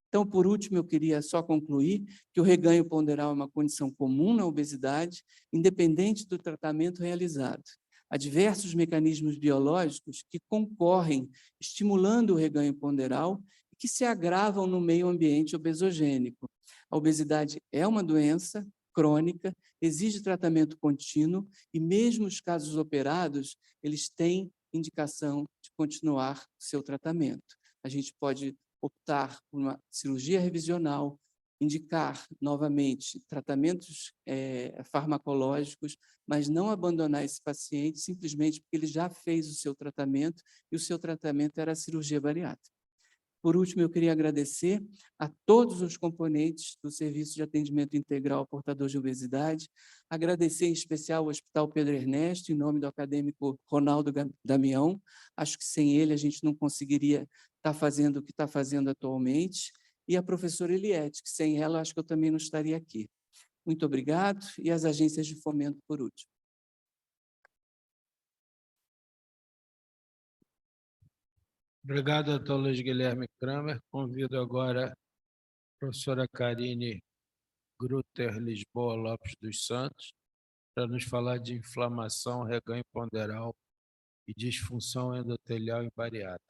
Então, por último, eu queria só concluir que o reganho ponderal é uma condição comum na obesidade, independente do tratamento realizado. Há diversos mecanismos biológicos que concorrem, estimulando o reganho ponderal e que se agravam no meio ambiente obesogênico. A obesidade é uma doença crônica, exige tratamento contínuo e, mesmo os casos operados, eles têm indicação de continuar o seu tratamento. A gente pode optar por uma cirurgia revisional, indicar novamente tratamentos farmacológicos, mas não abandonar esse paciente simplesmente porque ele já fez o seu tratamento e o seu tratamento era a cirurgia bariátrica. Por último, eu queria agradecer a todos os componentes do Serviço de Atendimento Integral ao Portador de Obesidade, agradecer em especial ao Hospital Pedro Ernesto, em nome do acadêmico Ronaldo Damião. Acho que sem ele a gente não conseguiria estar fazendo o que está fazendo atualmente, e a professora Eliette, que sem ela acho que eu também não estaria aqui. Muito obrigado, e as agências de fomento por último. Obrigado, doutor Luiz Guilherme Kramer. Convido agora a professora Karine Grutter Lisboa Lopes dos Santos para nos falar de inflamação, reganho ponderal e disfunção endotelial em bariátrica.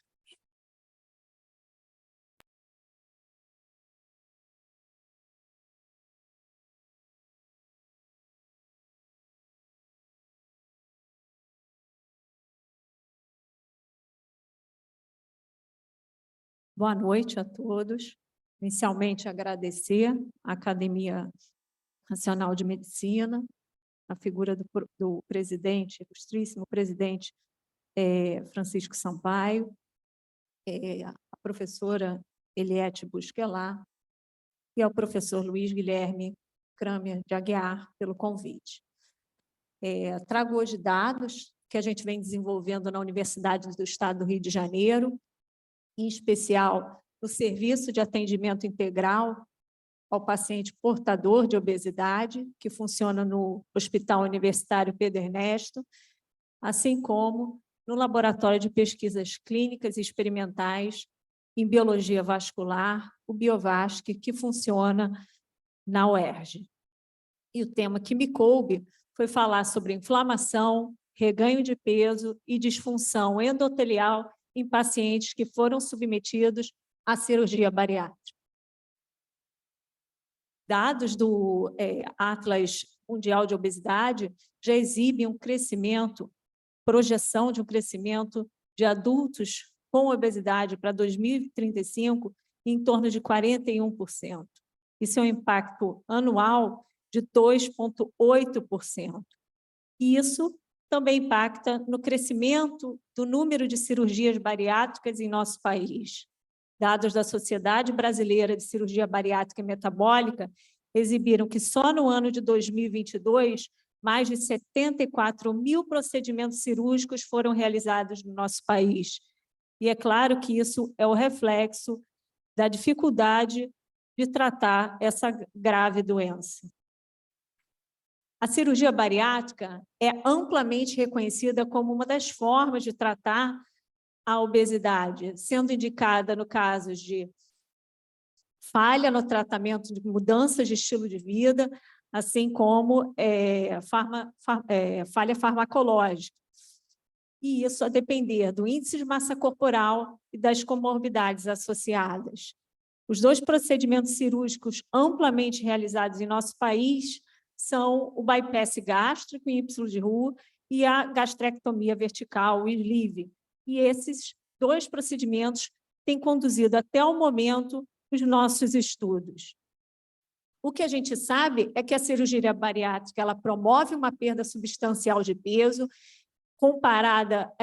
Boa noite a todos. Inicialmente, agradecer à Academia Nacional de Medicina, a figura do presidente, ilustríssimo presidente Francisco Sampaio, a professora Eliette Busquelar e ao professor Luiz Guilherme Kramer de Aguiar pelo convite. Trago hoje dados que a gente vem desenvolvendo na Universidade do Estado do Rio de Janeiro, em especial no Serviço de Atendimento Integral ao Paciente Portador de Obesidade, que funciona no Hospital Universitário Pedro Ernesto, assim como no Laboratório de Pesquisas Clínicas e Experimentais em Biologia Vascular, o Biovasc, que funciona na UERJ. E o tema que me coube foi falar sobre inflamação, reganho de peso e disfunção endotelial em pacientes que foram submetidos à cirurgia bariátrica. Dados do Atlas Mundial de Obesidade já exibem um crescimento, projeção de um crescimento de adultos com obesidade para 2035 em torno de 41%. Isso é um impacto anual de 2,8%. E isso também impacta no crescimento do número de cirurgias bariátricas em nosso país. Dados da Sociedade Brasileira de Cirurgia Bariátrica e Metabólica exibiram que só no ano de 2022, mais de 74 mil procedimentos cirúrgicos foram realizados no nosso país. E é claro que isso é o reflexo da dificuldade de tratar essa grave doença. A cirurgia bariátrica é amplamente reconhecida como uma das formas de tratar a obesidade, sendo indicada no caso de falha no tratamento de mudanças de estilo de vida, assim como falha farmacológica. E isso a depender do índice de massa corporal e das comorbidades associadas. Os dois procedimentos cirúrgicos amplamente realizados em nosso país são o bypass gástrico em Y de Roux e a gastrectomia vertical, o sleeve. E esses dois procedimentos têm conduzido até o momento os nossos estudos. O que a gente sabe é que a cirurgia bariátrica ela promove uma perda substancial de peso comparada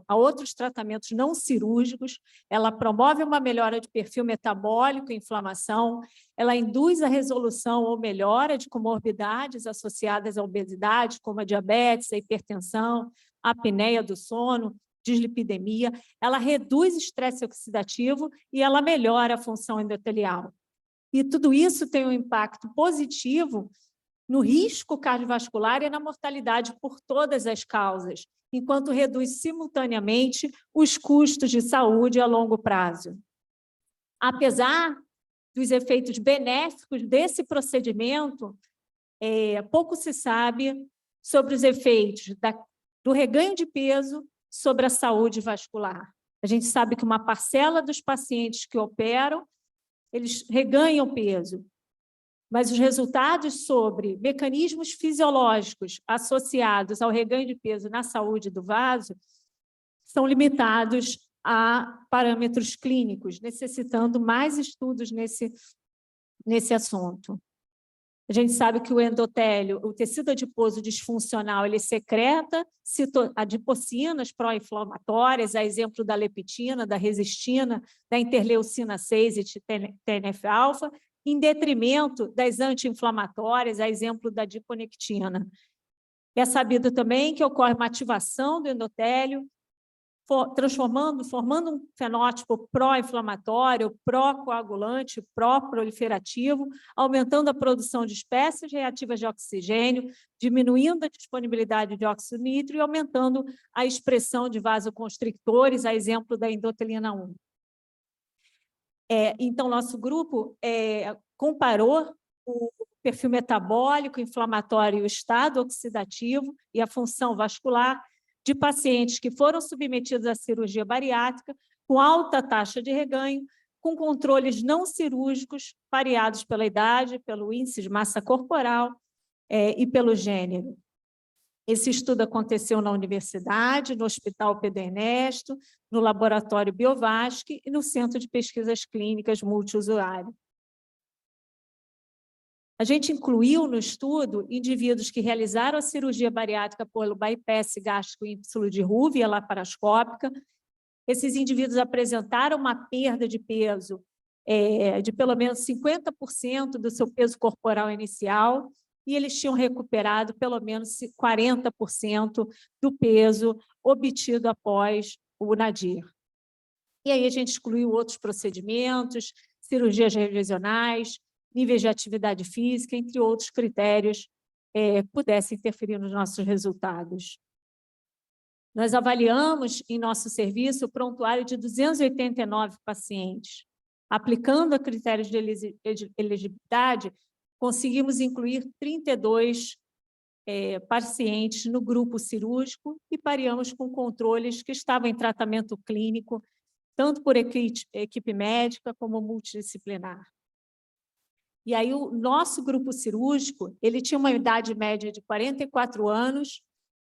a outros tratamentos não cirúrgicos, ela promove uma melhora de perfil metabólico e inflamação, ela induz a resolução ou melhora de comorbidades associadas à obesidade, como a diabetes, a hipertensão, a apneia do sono, dislipidemia, ela reduz estresse oxidativo e ela melhora a função endotelial. E tudo isso tem um impacto positivo no risco cardiovascular e na mortalidade por todas as causas, enquanto reduz simultaneamente os custos de saúde a longo prazo. Apesar dos efeitos benéficos desse procedimento, pouco se sabe sobre os efeitos do reganho de peso sobre a saúde vascular. A gente sabe que uma parcela dos pacientes que operam, eles reganham peso, mas os resultados sobre mecanismos fisiológicos associados ao reganho de peso na saúde do vaso são limitados a parâmetros clínicos, necessitando mais estudos nesse assunto. A gente sabe que o endotélio, o tecido adiposo disfuncional, ele secreta adipocinas pró-inflamatórias, a exemplo da leptina, da resistina, da interleucina 6 e TNF-alfa, em detrimento das anti-inflamatórias, a exemplo da adiponectina. É sabido também que ocorre uma ativação do endotélio, formando um fenótipo pró-inflamatório, pró-coagulante, pró-proliferativo, aumentando a produção de espécies reativas de oxigênio, diminuindo a disponibilidade de óxido nítrico e aumentando a expressão de vasoconstrictores, a exemplo da endotelina 1. Então, nosso grupo comparou o perfil metabólico, inflamatório e o estado oxidativo e a função vascular de pacientes que foram submetidos à cirurgia bariátrica com alta taxa de reganho, com controles não cirúrgicos variados pela idade, pelo índice de massa corporal e pelo gênero. Esse estudo aconteceu na universidade, no Hospital Pedro Ernesto, no Laboratório Biovasc e no Centro de Pesquisas Clínicas Multiusuário. A gente incluiu no estudo indivíduos que realizaram a cirurgia bariátrica pelo bypass gástrico ímpsulo de Roux, via laparoscópica. Esses indivíduos apresentaram uma perda de peso de pelo menos 50% do seu peso corporal inicial, e eles tinham recuperado pelo menos 40% do peso obtido após o NADIR. E aí a gente excluiu outros procedimentos, cirurgias revisionais, níveis de atividade física, entre outros critérios que pudessem interferir nos nossos resultados. Nós avaliamos em nosso serviço o prontuário de 289 pacientes. Aplicando a critérios de elegibilidade, conseguimos incluir 32 pacientes no grupo cirúrgico e pareamos com controles que estavam em tratamento clínico, tanto por equipe médica como multidisciplinar. E aí o nosso grupo cirúrgico, ele tinha uma idade média de 44 anos,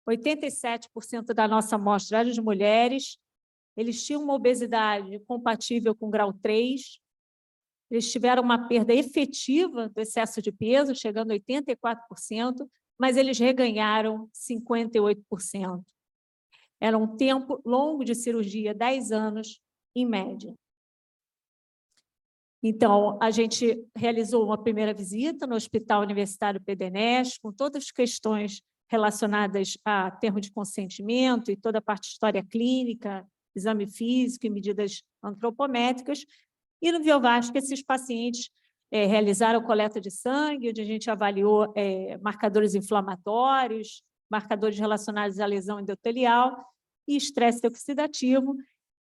87% da nossa amostra era de mulheres, eles tinham uma obesidade compatível com grau 3, eles tiveram uma perda efetiva do excesso de peso, chegando a 84%, mas eles reganharam 58%. Era um tempo longo de cirurgia, 10 anos, em média. Então, a gente realizou uma primeira visita no Hospital Universitário Pedro Ernesto, com todas as questões relacionadas a termo de consentimento e toda a parte de história clínica, exame físico e medidas antropométricas. E no Biovasc, esses pacientes realizaram coleta de sangue, onde a gente avaliou marcadores inflamatórios, marcadores relacionados à lesão endotelial e estresse oxidativo,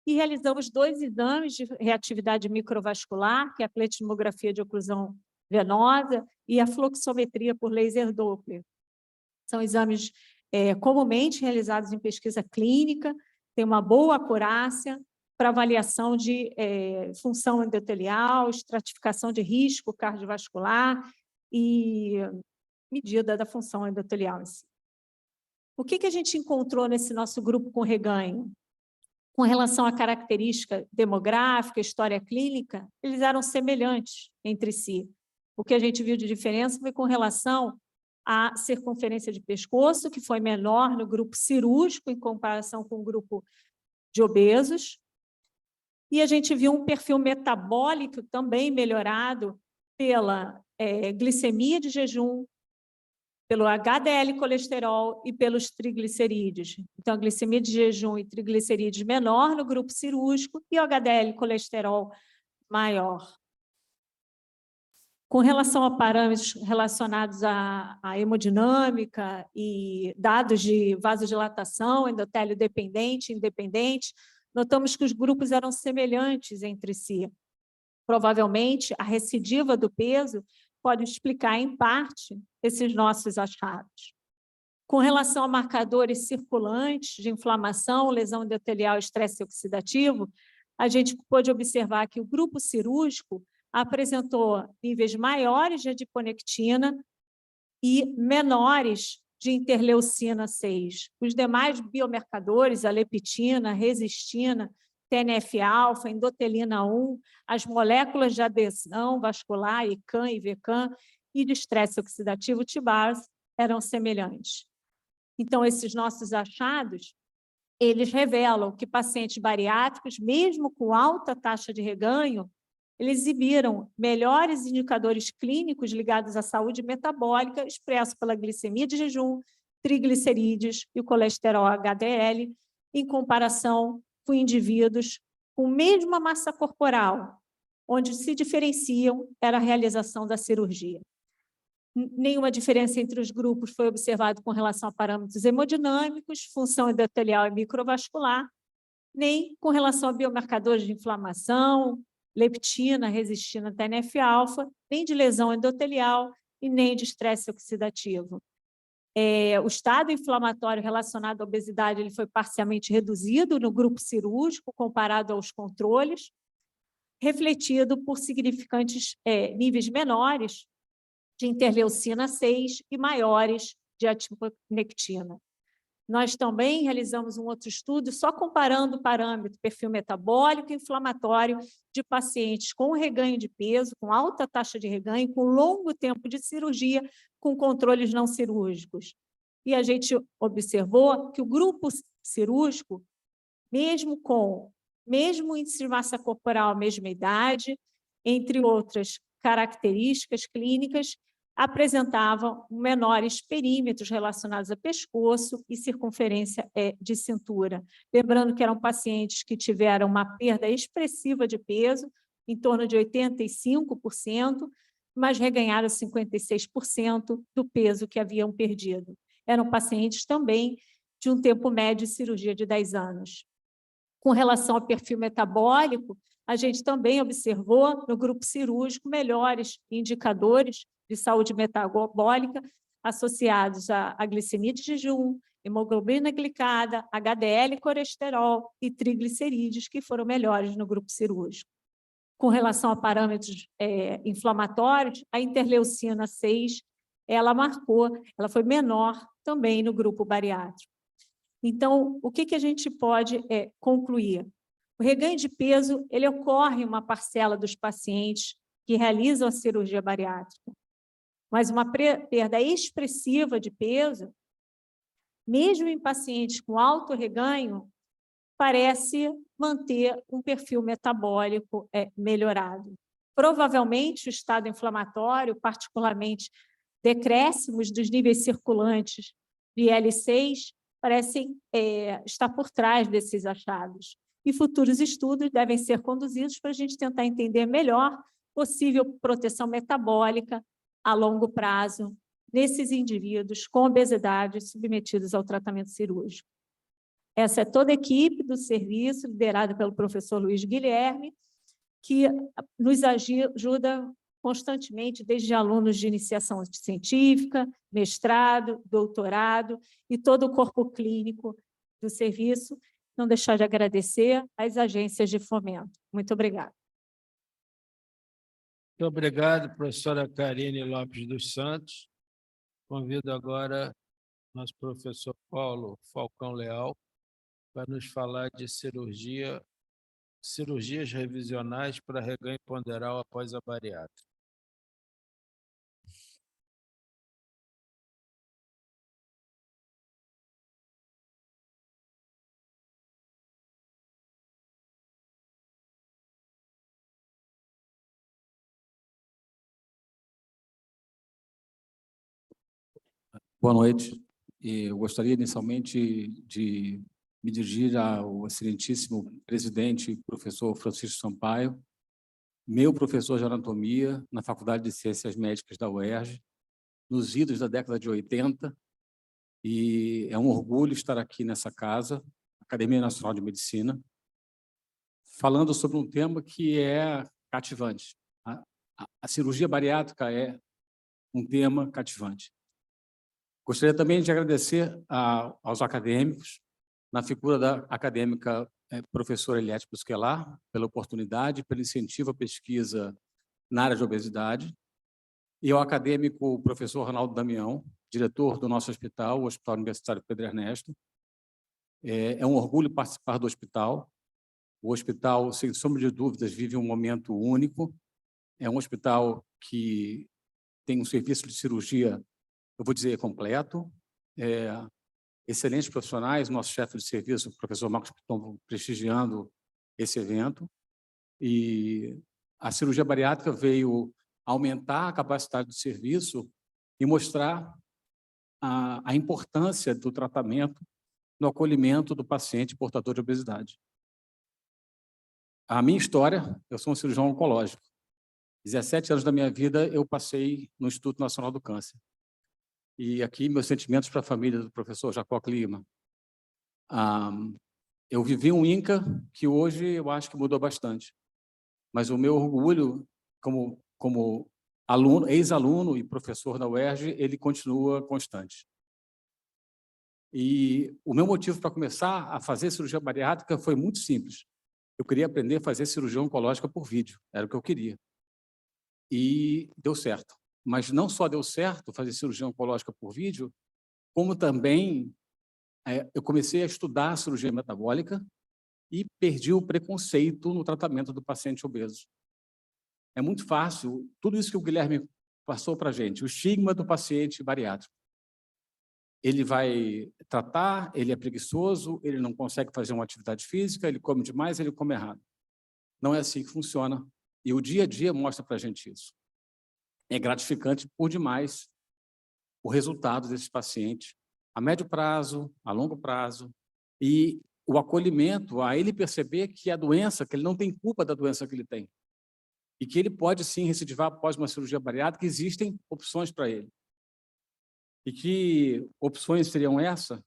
e realizamos 2 exames de reatividade microvascular, que é a pletismografia de oclusão venosa e a fluxometria por laser Doppler. São exames comumente realizados em pesquisa clínica, têm uma boa acurácia para avaliação de função endotelial, estratificação de risco cardiovascular e medida da função endotelial em si. O que a gente encontrou nesse nosso grupo com reganho? Com relação à característica demográfica, história clínica, eles eram semelhantes entre si. O que a gente viu de diferença foi com relação a circunferência de pescoço, que foi menor no grupo cirúrgico em comparação com o grupo de obesos. E a gente viu um perfil metabólico também melhorado pela glicemia de jejum, pelo HDL colesterol e pelos triglicerídeos. Então, a glicemia de jejum e triglicerídeos menor no grupo cirúrgico e o HDL colesterol maior. Com relação a parâmetros relacionados à hemodinâmica e dados de vasodilatação, endotélio dependente e independente, notamos que os grupos eram semelhantes entre si. Provavelmente, a recidiva do peso pode explicar, em parte, esses nossos achados. Com relação a marcadores circulantes de inflamação, lesão endotelial e estresse oxidativo, a gente pôde observar que o grupo cirúrgico apresentou níveis maiores de adiponectina e menores de interleucina 6. Os demais biomarcadores, a leptina, resistina, TNF-alfa, endotelina 1, as moléculas de adesão vascular, ICAM e VCAM, e de estresse oxidativo TBARS eram semelhantes. Então, esses nossos achados, eles revelam que pacientes bariátricos, mesmo com alta taxa de reganho, eles exibiram melhores indicadores clínicos ligados à saúde metabólica, expresso pela glicemia de jejum, triglicerídeos e o colesterol HDL, em comparação com indivíduos com mesma massa corporal, onde se diferenciam era a realização da cirurgia. Nenhuma diferença entre os grupos foi observada com relação a parâmetros hemodinâmicos, função endotelial e microvascular, nem com relação a biomarcadores de inflamação, leptina, resistina, TNF-alfa, nem de lesão endotelial e nem de estresse oxidativo. O estado inflamatório relacionado à obesidade ele foi parcialmente reduzido no grupo cirúrgico comparado aos controles, refletido por significantes níveis menores de interleucina 6 e maiores de adiponectina. Nós também realizamos um outro estudo só comparando o parâmetro perfil metabólico e inflamatório de pacientes com reganho de peso, com alta taxa de reganho, com longo tempo de cirurgia, com controles não cirúrgicos. E a gente observou que o grupo cirúrgico, mesmo com mesmo índice de massa corporal, mesma idade, entre outras características clínicas, apresentavam menores perímetros relacionados a pescoço e circunferência de cintura. Lembrando que eram pacientes que tiveram uma perda expressiva de peso, em torno de 85%, mas reganharam 56% do peso que haviam perdido. Eram pacientes também de um tempo médio de cirurgia de 10 anos. Com relação ao perfil metabólico, a gente também observou no grupo cirúrgico melhores indicadores de saúde metabólica associados à glicemia de jejum, hemoglobina glicada, HDL colesterol e triglicerídeos, que foram melhores no grupo cirúrgico. Com relação a parâmetros inflamatórios, a interleucina 6, ela foi menor também no grupo bariátrico. Então, o que a gente pode concluir? O reganho de peso, ele ocorre em uma parcela dos pacientes que realizam a cirurgia bariátrica, mas uma perda expressiva de peso, mesmo em pacientes com alto reganho, parece manter um perfil metabólico melhorado. Provavelmente, o estado inflamatório, particularmente decréscimos dos níveis circulantes de IL-6, parecem estar por trás desses achados. E futuros estudos devem ser conduzidos para a gente tentar entender melhor possível proteção metabólica a longo prazo nesses indivíduos com obesidade submetidos ao tratamento cirúrgico. Essa é toda a equipe do serviço, liderada pelo professor Luiz Guilherme, que nos ajuda constantemente, desde alunos de iniciação científica, mestrado, doutorado e todo o corpo clínico do serviço. Não deixar de agradecer às agências de fomento. Muito obrigada. Muito obrigado, professora Karine Lopes dos Santos. Convido agora nosso professor Paulo Falcão Leal para nos falar de cirurgias revisionais para reganho ponderal após a bariátrica. Boa noite. Eu gostaria inicialmente de me dirigir ao excelentíssimo presidente, professor Francisco Sampaio, meu professor de anatomia na Faculdade de Ciências Médicas da UERJ, nos idos da década de 80, e é um orgulho estar aqui nessa casa, Academia Nacional de Medicina, falando sobre um tema que é cativante. A cirurgia bariátrica é um tema cativante. Gostaria também de agradecer aos acadêmicos, na figura da acadêmica professora Eliette Busquelar, pela oportunidade, pelo incentivo à pesquisa na área de obesidade, e ao acadêmico professor Ronaldo Damião, diretor do nosso hospital, o Hospital Universitário Pedro Ernesto. É um orgulho participar do hospital. O hospital, sem sombra de dúvidas, vive um momento único. É um hospital que tem um serviço de cirurgia, eu vou dizer, completo. Excelentes profissionais, nosso chefe de serviço, o professor Marcos Piton, prestigiando esse evento. E a cirurgia bariátrica veio aumentar a capacidade de serviço e mostrar a importância do tratamento no acolhimento do paciente portador de obesidade. A minha história, eu sou um cirurgião oncológico. 17 anos da minha vida eu passei no Instituto Nacional do Câncer. E aqui meus sentimentos para a família do professor Jacó Clima. Eu vivi um INCA que hoje eu acho que mudou bastante. Mas o meu orgulho como aluno, ex-aluno e professor da UERJ, ele continua constante. E o meu motivo para começar a fazer cirurgia bariátrica foi muito simples. Eu queria aprender a fazer cirurgia oncológica por vídeo, era o que eu queria. E deu certo. Mas não só deu certo fazer cirurgia oncológica por vídeo, como também eu comecei a estudar a cirurgia metabólica e perdi o preconceito no tratamento do paciente obeso. É muito fácil, tudo isso que o Guilherme passou para a gente, o estigma do paciente bariátrico. Ele vai tratar, ele é preguiçoso, ele não consegue fazer uma atividade física, ele come demais, ele come errado. Não é assim que funciona. E o dia a dia mostra para a gente isso. É gratificante por demais o resultado desses pacientes, a médio prazo, a longo prazo, e o acolhimento, a ele perceber que a doença, que ele não tem culpa da doença que ele tem, e que ele pode sim recidivar após uma cirurgia bariátrica, existem opções para ele. E que opções seriam essa?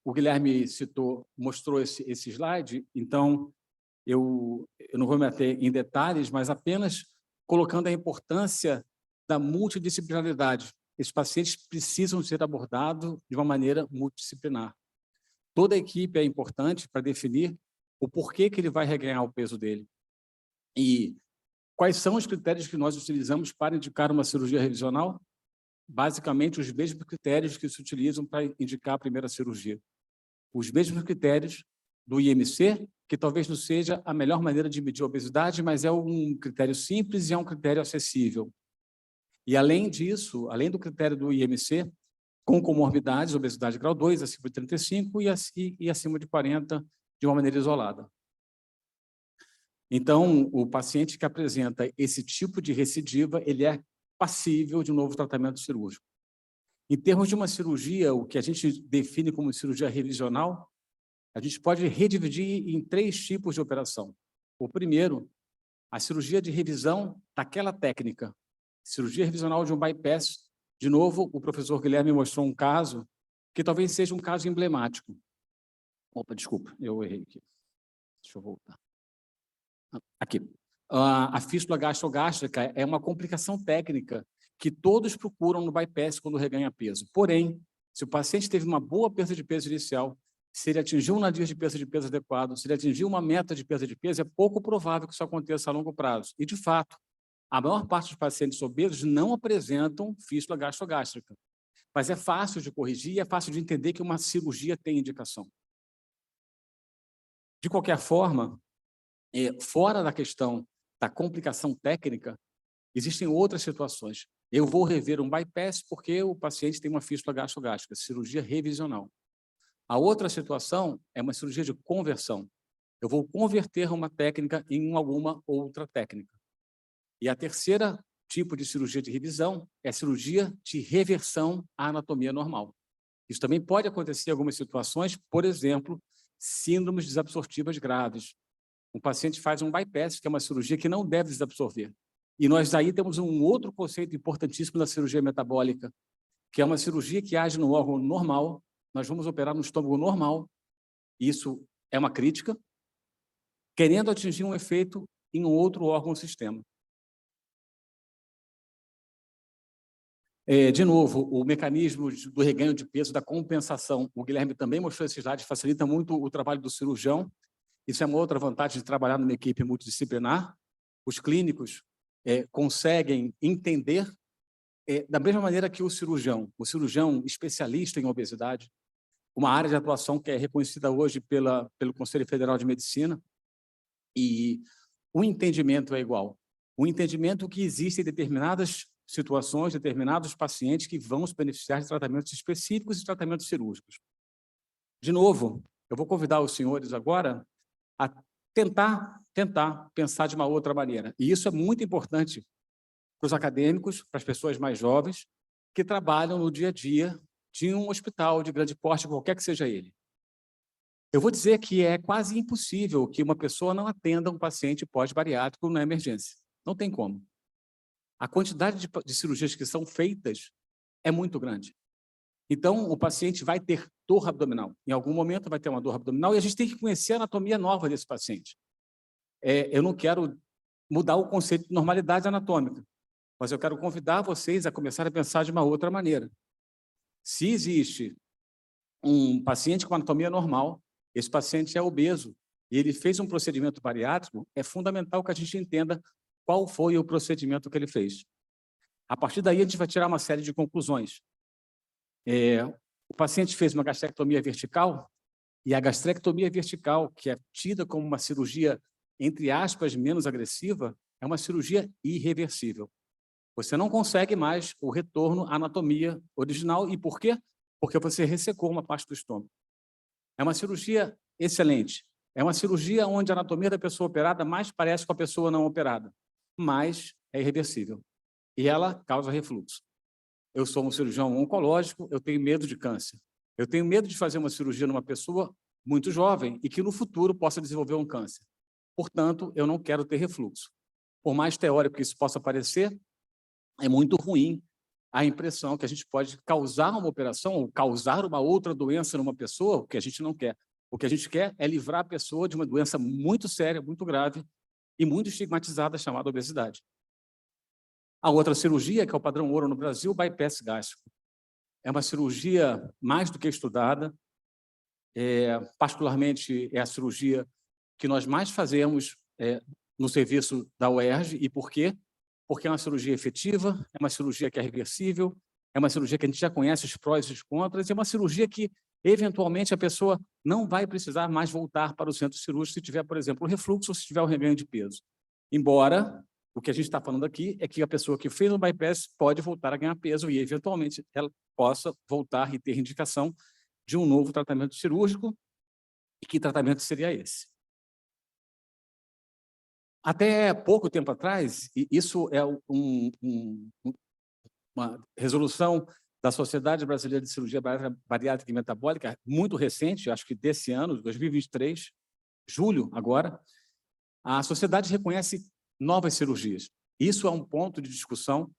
O Guilherme mostrou esse slide, então eu não vou me ater em detalhes, mas apenas colocando a importância da multidisciplinaridade. Esses pacientes precisam ser abordados de uma maneira multidisciplinar. Toda a equipe é importante para definir o porquê que ele vai reganhar o peso dele. E quais são os critérios que nós utilizamos para indicar uma cirurgia revisional? Basicamente, os mesmos critérios que se utilizam para indicar a primeira cirurgia. Os mesmos critérios do IMC, que talvez não seja a melhor maneira de medir a obesidade, mas é um critério simples e é um critério acessível. E, além disso, além do critério do IMC, com comorbidades, obesidade grau 2, acima de 35 e acima de 40, de uma maneira isolada. Então, o paciente que apresenta esse tipo de recidiva, ele é passível de um novo tratamento cirúrgico. Em termos de uma cirurgia, o que a gente define como cirurgia revisional, a gente pode redividir em 3 tipos de operação. O primeiro, a cirurgia de revisão daquela técnica. Cirurgia revisional de um bypass. De novo, o professor Guilherme mostrou um caso que talvez seja um caso emblemático. Opa, desculpa, eu errei aqui. Deixa eu voltar. Aqui. A fístula gastrogástrica é uma complicação técnica que todos procuram no bypass quando reganha peso. Porém, se o paciente teve uma boa perda de peso inicial, se ele atingiu um nadir de perda de peso adequado, se ele atingiu uma meta de perda de peso, é pouco provável que isso aconteça a longo prazo. E, de fato, a maior parte dos pacientes obesos não apresentam fístula gastrogástrica. Mas é fácil de corrigir e é fácil de entender que uma cirurgia tem indicação. De qualquer forma, fora da questão da complicação técnica, existem outras situações. Eu vou rever um bypass porque o paciente tem uma fístula gastrogástrica, cirurgia revisional. A outra situação é uma cirurgia de conversão. Eu vou converter uma técnica em alguma outra técnica. E a terceira tipo de cirurgia de revisão é cirurgia de reversão à anatomia normal. Isso também pode acontecer em algumas situações, por exemplo, síndromes desabsortivas graves. Um paciente faz um bypass, que é uma cirurgia que não deve desabsorver. E nós aí temos um outro conceito importantíssimo da cirurgia metabólica, que é uma cirurgia que age no órgão normal. Nós vamos operar no estômago normal. Isso é uma crítica, querendo atingir um efeito em um outro órgão ou sistema. De novo, o mecanismo do reganho de peso, da compensação. O Guilherme também mostrou esse slide, facilita muito o trabalho do cirurgião. Isso é uma outra vantagem de trabalhar numa equipe multidisciplinar. Os clínicos conseguem entender, da mesma maneira que o cirurgião especialista em obesidade, uma área de atuação que é reconhecida hoje pelo Conselho Federal de Medicina, e o entendimento é igual. O entendimento que existem determinadas situações, determinados pacientes que vão se beneficiar de tratamentos específicos e tratamentos cirúrgicos. De novo, eu vou convidar os senhores agora a tentar pensar de uma outra maneira. E isso é muito importante para os acadêmicos, para as pessoas mais jovens, que trabalham no dia a dia de um hospital de grande porte, qualquer que seja ele. Eu vou dizer que é quase impossível que uma pessoa não atenda um paciente pós-bariátrico na emergência. Não tem como. A quantidade de cirurgias que são feitas é muito grande. Então, o paciente vai ter dor abdominal. Em algum momento vai ter uma dor abdominal e a gente tem que conhecer a anatomia nova desse paciente. Eu não quero mudar o conceito de normalidade anatômica, mas eu quero convidar vocês a começar a pensar de uma outra maneira. Se existe um paciente com anatomia normal, esse paciente é obeso e ele fez um procedimento bariátrico, é fundamental que a gente entenda qual foi o procedimento que ele fez. A partir daí, a gente vai tirar uma série de conclusões. O paciente fez uma gastrectomia vertical, e a gastrectomia vertical, que é tida como uma cirurgia, entre aspas, menos agressiva, é uma cirurgia irreversível. Você não consegue mais o retorno à anatomia original. E por quê? Porque você ressecou uma parte do estômago. É uma cirurgia excelente. É uma cirurgia onde a anatomia da pessoa operada mais parece com a pessoa não operada, mas é irreversível. E ela causa refluxo. Eu sou um cirurgião oncológico, eu tenho medo de câncer. Eu tenho medo de fazer uma cirurgia numa pessoa muito jovem e que no futuro possa desenvolver um câncer. Portanto, eu não quero ter refluxo. Por mais teórico que isso possa parecer, é muito ruim a impressão que a gente pode causar uma operação ou causar uma outra doença numa pessoa, o que a gente não quer. O que a gente quer é livrar a pessoa de uma doença muito séria, muito grave e muito estigmatizada, chamada obesidade. A outra cirurgia, que é o padrão ouro no Brasil, o bypass gástrico. É uma cirurgia mais do que estudada, particularmente é a cirurgia que nós mais fazemos no serviço da UERJ. E por quê? Porque é uma cirurgia efetiva, é uma cirurgia que é reversível, é uma cirurgia que a gente já conhece os prós e os contras, é uma cirurgia que, eventualmente, a pessoa não vai precisar mais voltar para o centro cirúrgico se tiver, por exemplo, o refluxo ou se tiver o reganho de peso. Embora o que a gente está falando aqui é que a pessoa que fez um bypass pode voltar a ganhar peso e, eventualmente, ela possa voltar e ter indicação de um novo tratamento cirúrgico. E que tratamento seria esse? Até pouco tempo atrás, e isso é uma resolução da Sociedade Brasileira de Cirurgia Bariátrica e Metabólica, muito recente, acho que desse ano, 2023, julho agora, a sociedade reconhece novas cirurgias. Isso é um ponto de discussão,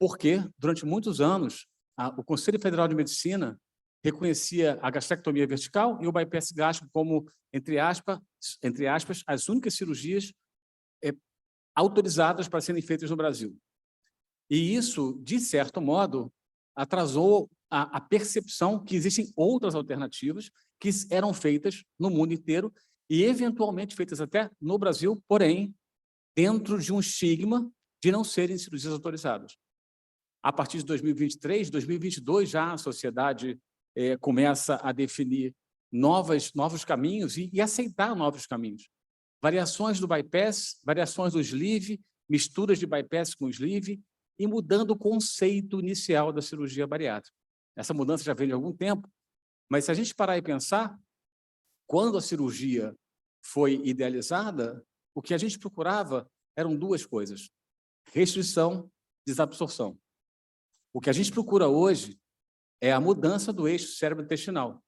porque, durante muitos anos, o Conselho Federal de Medicina reconhecia a gastrectomia vertical e o bypass gástrico como, entre aspas, as únicas cirurgias autorizadas para serem feitas no Brasil. E isso, de certo modo, atrasou a percepção que existem outras alternativas que eram feitas no mundo inteiro e, eventualmente, feitas até no Brasil, porém, dentro de um estigma de não serem cirurgias autorizadas. A partir de 2023, 2022, já a sociedade começa a definir novos caminhos e aceitar novos caminhos. Variações do bypass, variações do sleeve, misturas de bypass com sleeve e mudando o conceito inicial da cirurgia bariátrica. Essa mudança já vem de algum tempo, mas se a gente parar e pensar, quando a cirurgia foi idealizada, o que a gente procurava eram duas coisas: restrição desabsorção. O que a gente procura hoje é a mudança do eixo cérebro-intestinal.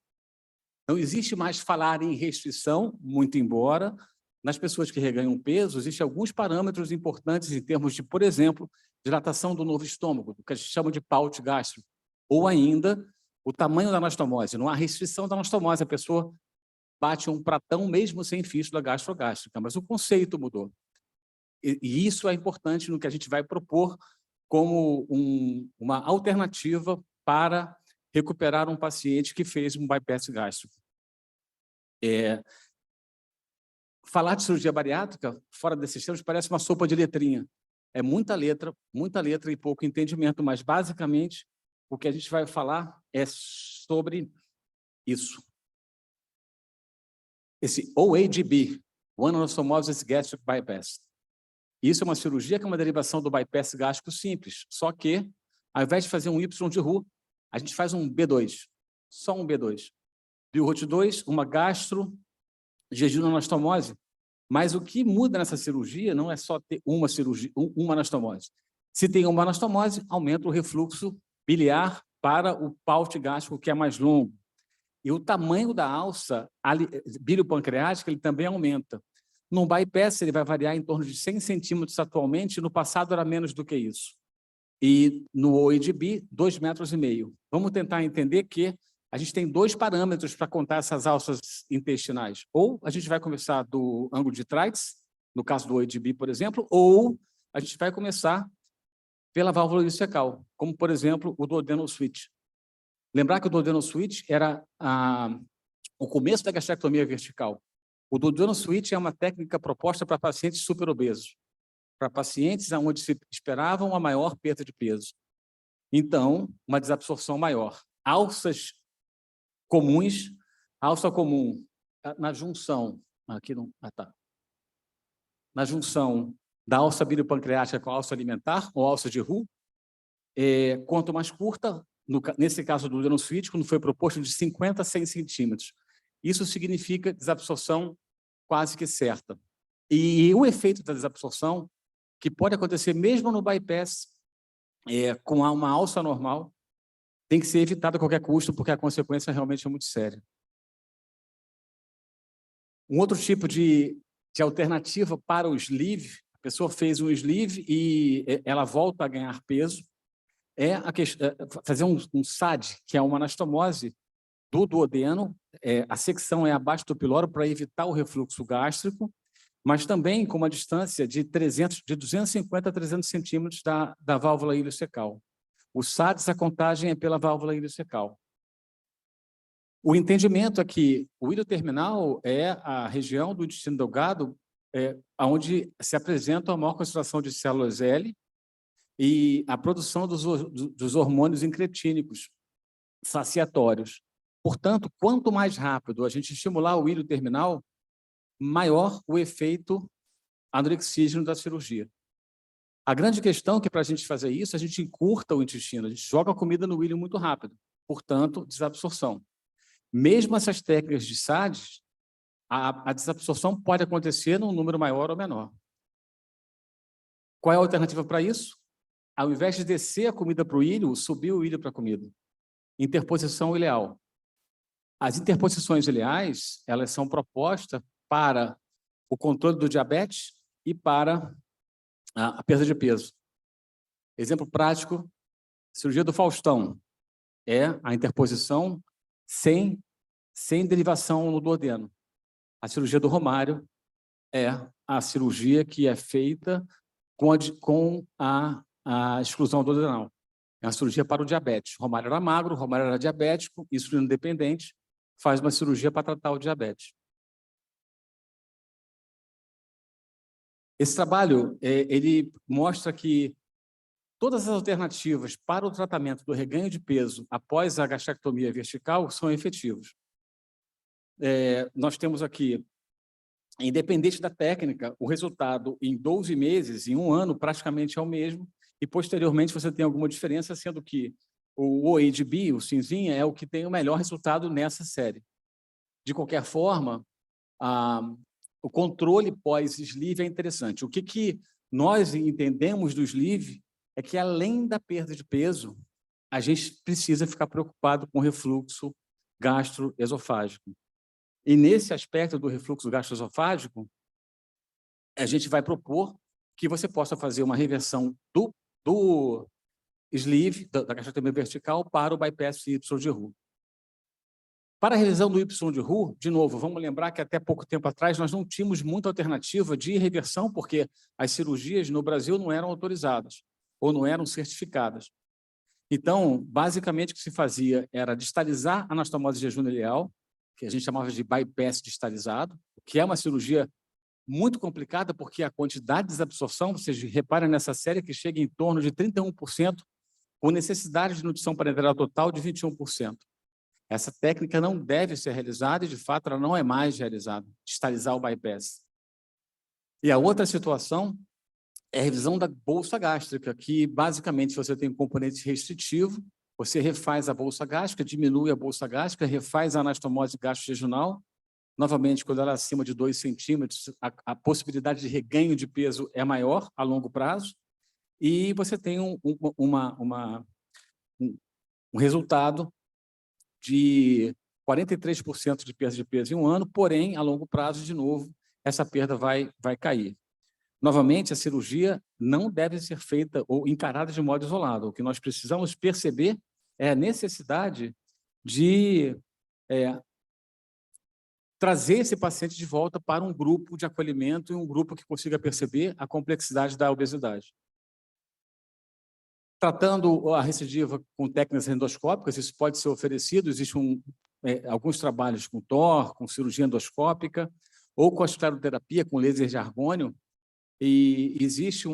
Não existe mais falar em restrição, muito embora nas pessoas que reganham peso, existem alguns parâmetros importantes em termos de, por exemplo, dilatação do novo estômago, o que a gente chama de paute gástrico, ou ainda o tamanho da anastomose. Não há restrição da anastomose, a pessoa bate um pratão mesmo sem fístula gastrogástrica, mas o conceito mudou. E isso é importante no que a gente vai propor como uma alternativa para recuperar um paciente que fez um bypass gástrico. Falar de cirurgia bariátrica fora desses termos parece uma sopa de letrinha. É muita letra e pouco entendimento, mas basicamente o que a gente vai falar é sobre isso. Esse OAGB, One Anastomosis Gastric Bypass. Isso é uma cirurgia que é uma derivação do bypass gástrico simples, só que, ao invés de fazer um Y de Roux, a gente faz um B2, só um B2. Biorut 2, uma gastro-jejuno-anastomose. Mas o que muda nessa cirurgia não é só ter uma anastomose. Se tem uma anastomose, aumenta o refluxo biliar para o paute gástrico, que é mais longo. E o tamanho da alça biliopancreática ele também aumenta. No bypass, ele vai variar em torno de 100 centímetros atualmente, no passado era menos do que isso. E no OAGB, 2,5 metros. Vamos tentar entender que a gente tem 2 parâmetros para contar essas alças intestinais. Ou a gente vai começar do ângulo de Treitz, no caso do OAGB, por exemplo, ou a gente vai começar pela válvula ileocecal, como, por exemplo, o duodenal switch. Lembrar que o duodenal switch era o começo da gastrectomia vertical. O duodenal switch é uma técnica proposta para pacientes superobesos, para pacientes onde se esperava uma maior perda de peso. Então, uma desabsorção maior. Alças comuns, alça comum na junção, aqui não, na junção da alça biliopancreática com a alça alimentar, ou alça de Roux, quanto mais curta, nesse caso do duodenal switch, quando foi proposto de 50 a 100 centímetros. Isso significa desabsorção quase que certa. E o efeito da desabsorção, que pode acontecer mesmo no bypass, com uma alça normal, tem que ser evitado a qualquer custo, porque a consequência realmente é muito séria. Um outro tipo de alternativa para o sleeve, a pessoa fez um sleeve e ela volta a ganhar peso, fazer um SAD, que é uma anastomose do duodeno, a secção é abaixo do piloro para evitar o refluxo gástrico, mas também com uma distância de 250 a 300 centímetros da válvula ileocecal. O SADS, a contagem é pela válvula ileocecal. O entendimento é que o ilho terminal é a região do intestino delgado onde se apresenta a maior concentração de células L e a produção dos hormônios incretínicos saciatórios. Portanto, quanto mais rápido a gente estimular o ilho terminal, maior o efeito anorexígeno da cirurgia. A grande questão é que, para a gente fazer isso, a gente encurta o intestino, a gente joga a comida no ilho muito rápido, portanto, desabsorção. Mesmo essas técnicas de SADs, a desabsorção pode acontecer num número maior ou menor. Qual é a alternativa para isso? Ao invés de descer a comida para o ilho, subir o ilho para a comida. Interposição ileal. As interposições ileais, elas são propostas para o controle do diabetes e para a perda de peso. Exemplo prático, cirurgia do Faustão é a interposição sem derivação no duodeno. A cirurgia do Romário é a cirurgia que é feita com a exclusão duodenal. É uma cirurgia para o diabetes. O Romário era magro, o Romário era diabético, insulino dependente, faz uma cirurgia para tratar o diabetes. Esse trabalho, ele mostra que todas as alternativas para o tratamento do reganho de peso após a gastrectomia vertical são efetivas. Nós temos aqui, independente da técnica, o resultado em 12 meses, em 1 ano, praticamente é o mesmo, e posteriormente você tem alguma diferença, sendo que o OAGB, o cinzinha, é o que tem o melhor resultado nessa série. De qualquer forma, o controle pós-sleeve é interessante. O que nós entendemos do sleeve é que, além da perda de peso, a gente precisa ficar preocupado com o refluxo gastroesofágico. E, nesse aspecto do refluxo gastroesofágico, a gente vai propor que você possa fazer uma reversão do sleeve, da gastroctomia vertical, para o bypass Y de Roux. Para a revisão do Y de Roux, de novo, vamos lembrar que até pouco tempo atrás nós não tínhamos muita alternativa de reversão, porque as cirurgias no Brasil não eram autorizadas ou não eram certificadas. Então, basicamente, o que se fazia era distalizar a anastomose de jejum ileal, que a gente chamava de bypass distalizado, que é uma cirurgia muito complicada, porque a quantidade de desabsorção, vocês reparem nessa série, que chega em torno de 31%, com necessidade de nutrição parenteral total de 21%. Essa técnica não deve ser realizada e, de fato, ela não é mais realizada, distalizar o bypass. E a outra situação é a revisão da bolsa gástrica, que, basicamente, se você tem um componente restritivo, você refaz a bolsa gástrica, diminui a bolsa gástrica, refaz a anastomose gastrojejunal. Novamente, quando ela é acima de 2 centímetros, a possibilidade de reganho de peso é maior a longo prazo, e você tem um resultado de 43% de perda de peso em um ano, porém, a longo prazo, de novo, essa perda vai cair. Novamente, a cirurgia não deve ser feita ou encarada de modo isolado. O que nós precisamos perceber é a necessidade de trazer esse paciente de volta para um grupo de acolhimento e um grupo que consiga perceber a complexidade da obesidade. Tratando a recidiva com técnicas endoscópicas, isso pode ser oferecido, existem alguns trabalhos com TOR, com cirurgia endoscópica, ou com a escleroterapia, com laser de argônio, e existe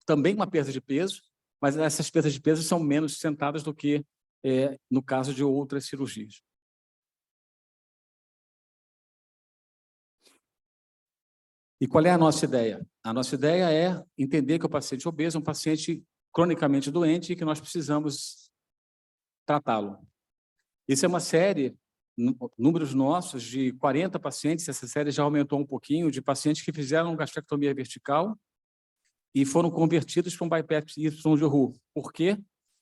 também uma perda de peso, mas essas perdas de peso são menos sustentadas do que no caso de outras cirurgias. E qual é a nossa ideia? A nossa ideia é entender que o paciente obeso é um paciente cronicamente doente e que nós precisamos tratá-lo. Isso é uma série, números nossos, de 40 pacientes, essa série já aumentou um pouquinho, de pacientes que fizeram gastrectomia vertical e foram convertidos para um bypass Y de Roux. Por quê?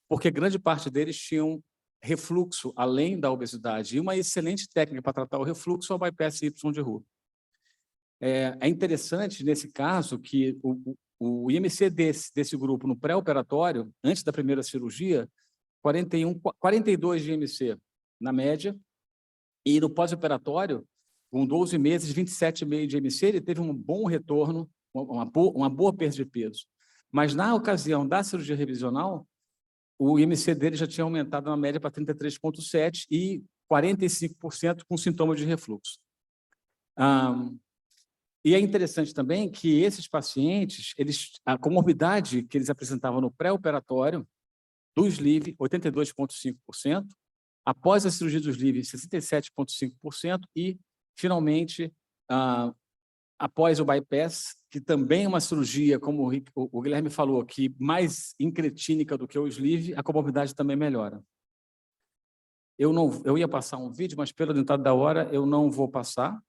Porque grande parte deles tinham refluxo, além da obesidade, e uma excelente técnica para tratar o refluxo é o bypass Y de Roux. É interessante, nesse caso, que o IMC desse grupo no pré-operatório, antes da primeira cirurgia, 42 de IMC na média, e no pós-operatório, com 12 meses, 27,5 de IMC, ele teve um bom retorno, uma boa perda de peso. Mas, na ocasião da cirurgia revisional, o IMC dele já tinha aumentado na média para 33,7 e 45% com sintomas de refluxo. E é interessante também que esses pacientes, a comorbidade que eles apresentavam no pré-operatório do sleeve, 82,5%, após a cirurgia do sleeve, 67,5%, e, finalmente, após o bypass, que também é uma cirurgia, como o Guilherme falou, que mais incretínica do que o sleeve, a comorbidade também melhora. Eu ia passar um vídeo, mas pelo ditado da hora eu não vou passar.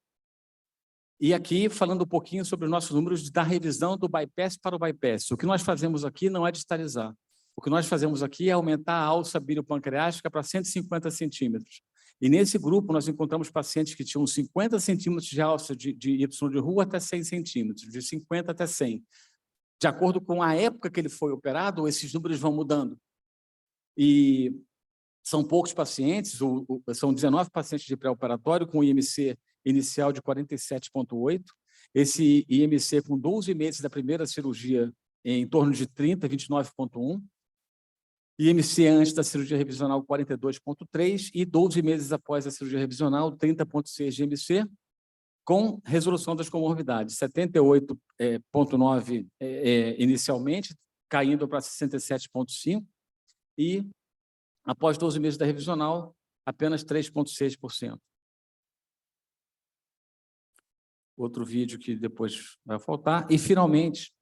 E aqui, falando um pouquinho sobre os nossos números da revisão do bypass para o bypass. O que nós fazemos aqui não é distalizar. O que nós fazemos aqui é aumentar a alça biliopancreática para 150 centímetros. E nesse grupo nós encontramos pacientes que tinham 50 centímetros de alça de Y de Roux até 100 centímetros, de 50 até 100. De acordo com a época que ele foi operado, esses números vão mudando. E são poucos pacientes, são 19 pacientes de pré-operatório com IMC inicial de 47,8. Esse IMC com 12 meses da primeira cirurgia em torno de 30, 29,1. IMC antes da cirurgia revisional 42,3 e 12 meses após a cirurgia revisional 30,6 de IMC, com resolução das comorbidades, 78,9 inicialmente, caindo para 67,5 e após 12 meses da revisional apenas 3,6%. Outro vídeo que depois vai faltar. E, finalmente,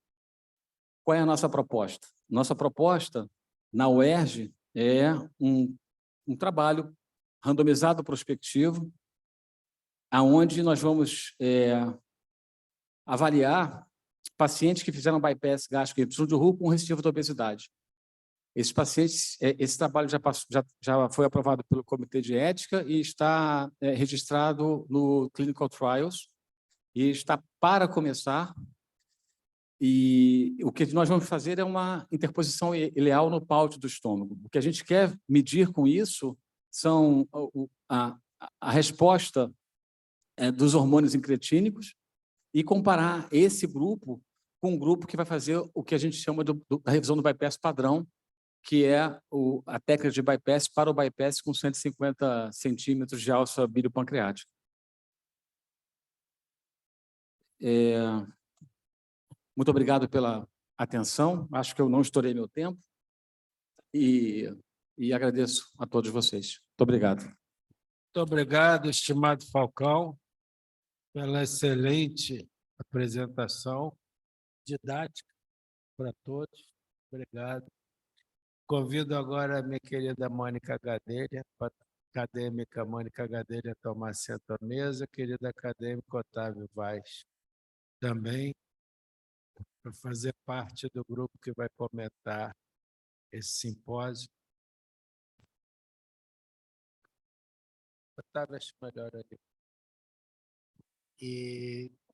qual é a nossa proposta? Nossa proposta, na UERJ, é um trabalho randomizado prospectivo, onde nós vamos avaliar pacientes que fizeram bypass gástrico Y de Roux com recidiva de obesidade. Esses pacientes, esse trabalho já foi aprovado pelo Comitê de Ética e está registrado no Clinical Trials e está para começar. E o que nós vamos fazer é uma interposição ileal no pálpito do estômago. O que a gente quer medir com isso são a resposta dos hormônios incretínicos e comparar esse grupo com um grupo que vai fazer o que a gente chama da revisão do bypass padrão, que é a técnica de bypass para o bypass com 150 centímetros de alça biliopancreática. Muito obrigado pela atenção. Acho que eu não estourei meu tempo. E agradeço a todos vocês. Muito obrigado. Muito obrigado, estimado Falcão, pela excelente apresentação didática para todos. Obrigado. Convido agora a minha querida Mônica Gadelha, acadêmica Mônica Gadelha, a tomar assento à mesa, querida acadêmica Otávio Vaz, também, para fazer parte do grupo que vai comentar esse simpósio. Otávio, acho melhor ali.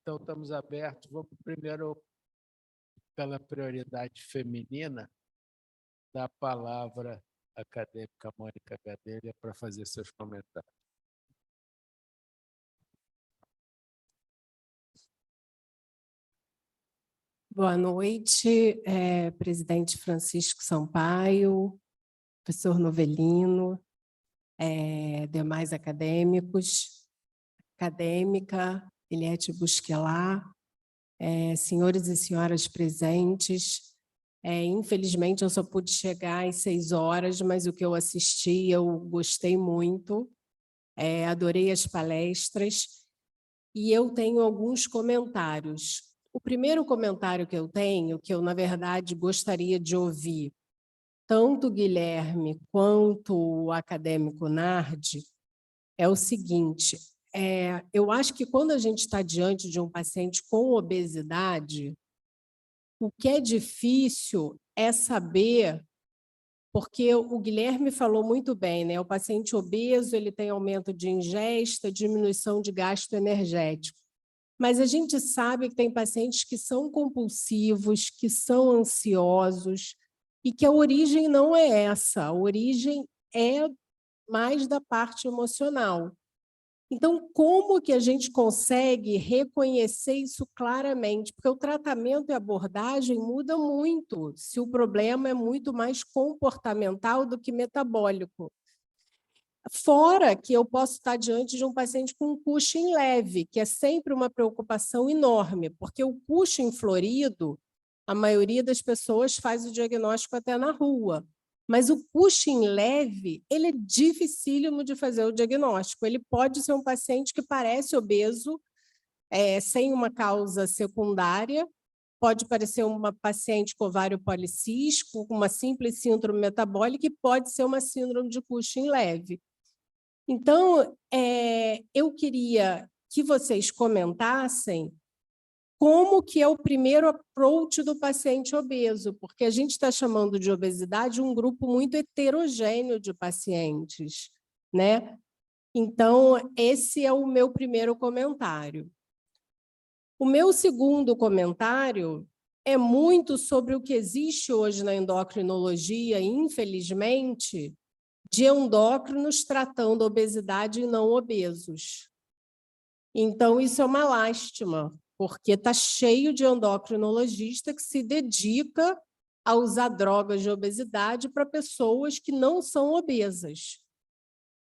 Então, estamos abertos. Vamos primeiro, pela prioridade feminina, dar a palavra à acadêmica Mônica Gadelha para fazer seus comentários. Boa noite, presidente Francisco Sampaio, professor Novelino, demais acadêmicos, acadêmica Eliette Busquelar, senhores e senhoras presentes. Infelizmente, eu só pude chegar às 6 horas, mas o que eu assisti, eu gostei muito, adorei as palestras, e eu tenho alguns comentários. O primeiro comentário que eu tenho, que eu, na verdade, gostaria de ouvir tanto o Guilherme quanto o acadêmico Nardi, é o seguinte: eu acho que quando a gente está diante de um paciente com obesidade, o que é difícil é saber, porque o Guilherme falou muito bem, né? O paciente obeso ele tem aumento de ingesta, diminuição de gasto energético. Mas a gente sabe que tem pacientes que são compulsivos, que são ansiosos, e que a origem não é essa, a origem é mais da parte emocional. Então, como que a gente consegue reconhecer isso claramente? Porque o tratamento e a abordagem mudam muito, se o problema é muito mais comportamental do que metabólico. Fora que eu posso estar diante de um paciente com um Cushing leve, que é sempre uma preocupação enorme, porque o Cushing florido, a maioria das pessoas faz o diagnóstico até na rua. Mas o Cushing leve, ele é dificílimo de fazer o diagnóstico. Ele pode ser um paciente que parece obeso, sem uma causa secundária, pode parecer uma paciente com ovário policístico, com uma simples síndrome metabólica, e pode ser uma síndrome de Cushing leve. Então, eu queria que vocês comentassem como que é o primeiro approach do paciente obeso, porque a gente está chamando de obesidade um grupo muito heterogêneo de pacientes, né? Então, esse é o meu primeiro comentário. O meu segundo comentário é muito sobre o que existe hoje na endocrinologia, infelizmente, de endócrinos tratando obesidade e não obesos. Então, isso é uma lástima, porque está cheio de endocrinologista que se dedica a usar drogas de obesidade para pessoas que não são obesas.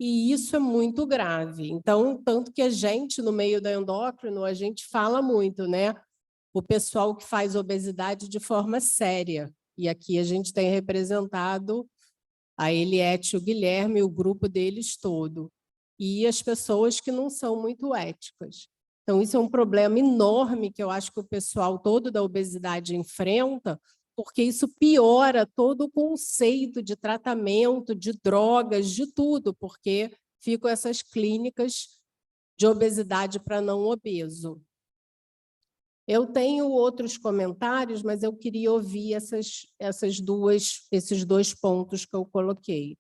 E isso é muito grave. Então, tanto que a gente, no meio da endócrino, a gente fala muito, né? O pessoal que faz obesidade de forma séria. E aqui a gente tem representado a Eliette e o Guilherme, o grupo deles todo. E as pessoas que não são muito éticas. Então, isso é um problema enorme que eu acho que o pessoal todo da obesidade enfrenta, porque isso piora todo o conceito de tratamento, de drogas, de tudo, porque ficam essas clínicas de obesidade para não obeso. Eu tenho outros comentários, mas eu queria ouvir esses dois pontos que eu coloquei.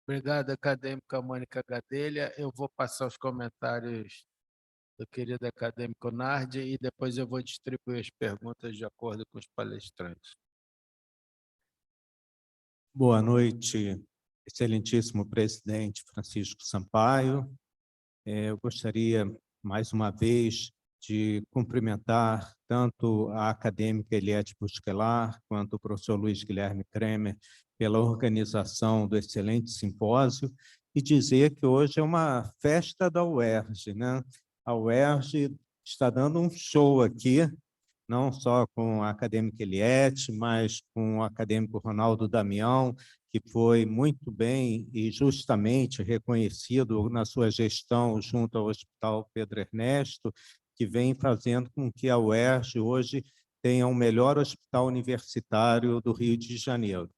Obrigado, acadêmica Mônica Gadelha. Eu vou passar os comentários do querido acadêmico Nardi e depois eu vou distribuir as perguntas de acordo com os palestrantes. Boa noite, excelentíssimo presidente Francisco Sampaio. Eu gostaria, mais uma vez, de cumprimentar tanto a acadêmica Eliette Busquelar quanto o professor Luiz Guilherme Kremer pela organização do excelente simpósio e dizer que hoje é uma festa da UERJ, né? A UERJ está dando um show aqui, não só com a acadêmica Eliette, mas com o acadêmico Ronaldo Damião, que foi muito bem e justamente reconhecido na sua gestão junto ao Hospital Pedro Ernesto, que vem fazendo com que a UERJ hoje tenha o melhor hospital universitário do Rio de Janeiro.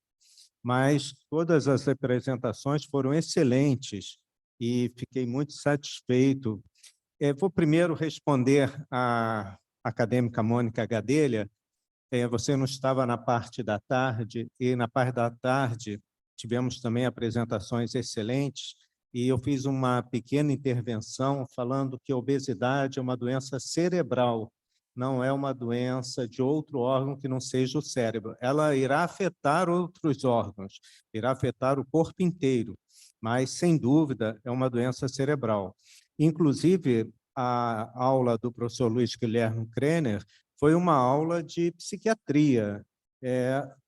Mas todas as representações foram excelentes e fiquei muito satisfeito. Vou primeiro responder à acadêmica Mônica Gadelha. Você não estava na parte da tarde, e na parte da tarde tivemos também apresentações excelentes, e eu fiz uma pequena intervenção falando que a obesidade é uma doença cerebral, não é uma doença de outro órgão que não seja o cérebro. Ela irá afetar outros órgãos, irá afetar o corpo inteiro, mas, sem dúvida, é uma doença cerebral. Inclusive, a aula do professor Luiz Guilherme Kremer foi uma aula de psiquiatria,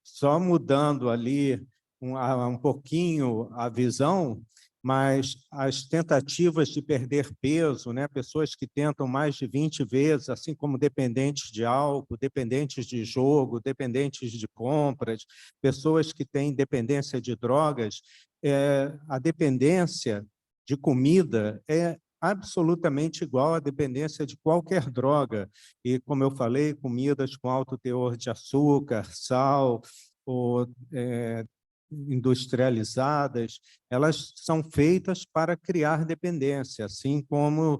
só mudando ali um pouquinho a visão, mas as tentativas de perder peso, né? Pessoas que tentam mais de 20 vezes, assim como dependentes de álcool, dependentes de jogo, dependentes de compras, pessoas que têm dependência de drogas, a dependência de comida é absolutamente igual à dependência de qualquer droga. E, como eu falei, comidas com alto teor de açúcar, sal, ou industrializadas, elas são feitas para criar dependência, assim como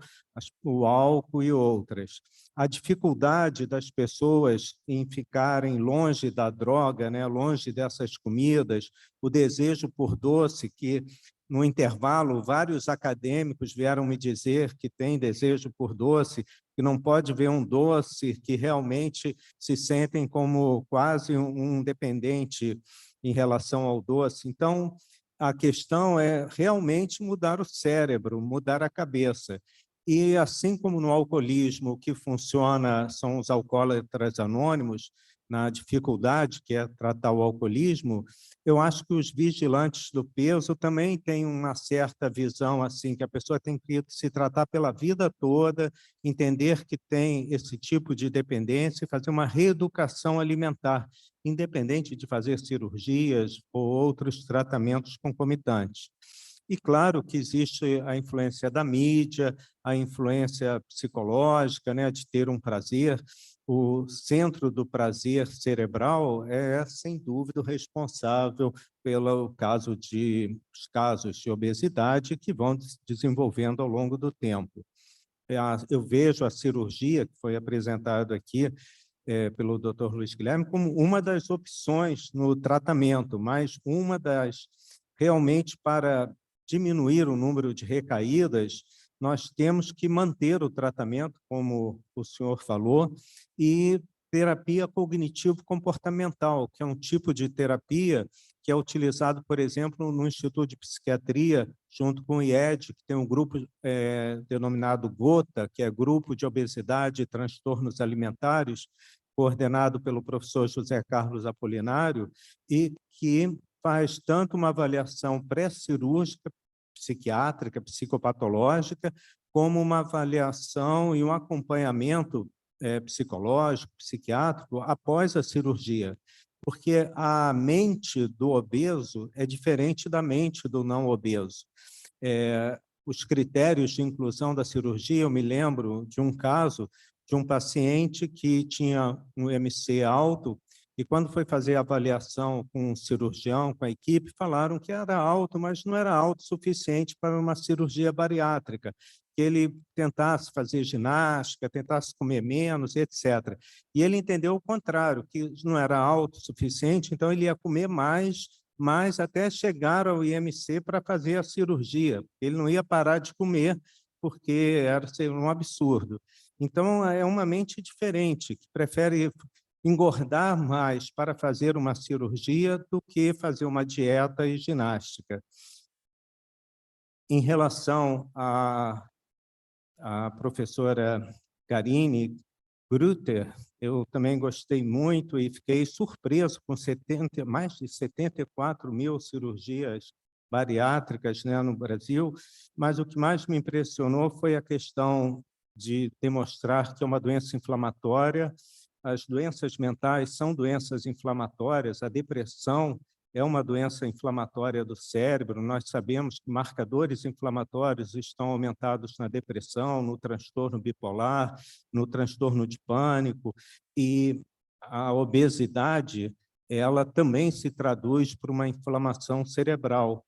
o álcool e outras. A dificuldade das pessoas em ficarem longe da droga, né, longe dessas comidas, o desejo por doce, que no intervalo vários acadêmicos vieram me dizer que tem desejo por doce, que não pode ver um doce, que realmente se sentem como quase um dependente em relação ao doce. Então, a questão é realmente mudar o cérebro, mudar a cabeça. E, assim como no alcoolismo, o que funciona são os alcoólatras anônimos, na dificuldade que é tratar o alcoolismo, eu acho que os vigilantes do peso também têm uma certa visão, assim, que a pessoa tem que se tratar pela vida toda, entender que tem esse tipo de dependência e fazer uma reeducação alimentar, independente de fazer cirurgias ou outros tratamentos concomitantes. E, claro, que existe a influência da mídia, a influência psicológica, né, de ter um prazer. O centro do prazer cerebral é, sem dúvida, o responsável pelo casos de obesidade que vão se desenvolvendo ao longo do tempo. Eu vejo a cirurgia, que foi apresentada aqui pelo Dr. Luiz Guilherme, como uma das opções no tratamento, mas uma das, realmente, para diminuir o número de recaídas, nós temos que manter o tratamento, como o senhor falou, e terapia cognitivo-comportamental, que é um tipo de terapia que é utilizado, por exemplo, no Instituto de Psiquiatria, junto com o IED, que tem um grupo denominado GOTA, que é Grupo de Obesidade e Transtornos Alimentares, coordenado pelo professor José Carlos Apolinário, e que faz tanto uma avaliação pré-cirúrgica, psiquiátrica, psicopatológica, como uma avaliação e um acompanhamento psicológico, psiquiátrico, após a cirurgia. Porque a mente do obeso é diferente da mente do não obeso. Os critérios de inclusão da cirurgia, eu me lembro de um caso de um paciente que tinha um MC alto, e quando foi fazer a avaliação com o cirurgião, com a equipe, falaram que era alto, mas não era alto o suficiente para uma cirurgia bariátrica. que ele tentasse fazer ginástica, tentasse comer menos, etc. E ele entendeu o contrário, que não era autossuficiente, então ele ia comer mais até chegar ao IMC para fazer a cirurgia. Ele não ia parar de comer, porque era um absurdo. Então, é uma mente diferente, que prefere engordar mais para fazer uma cirurgia do que fazer uma dieta e ginástica. Em relação à professora Karine Grutter, eu também gostei muito e fiquei surpreso com mais de 74 mil cirurgias bariátricas, né, no Brasil, mas o que mais me impressionou foi a questão de demonstrar que é uma doença inflamatória. As doenças mentais são doenças inflamatórias, a depressão é uma doença inflamatória do cérebro. Nós sabemos que marcadores inflamatórios estão aumentados na depressão, no transtorno bipolar, no transtorno de pânico, e a obesidade, ela também se traduz por uma inflamação cerebral.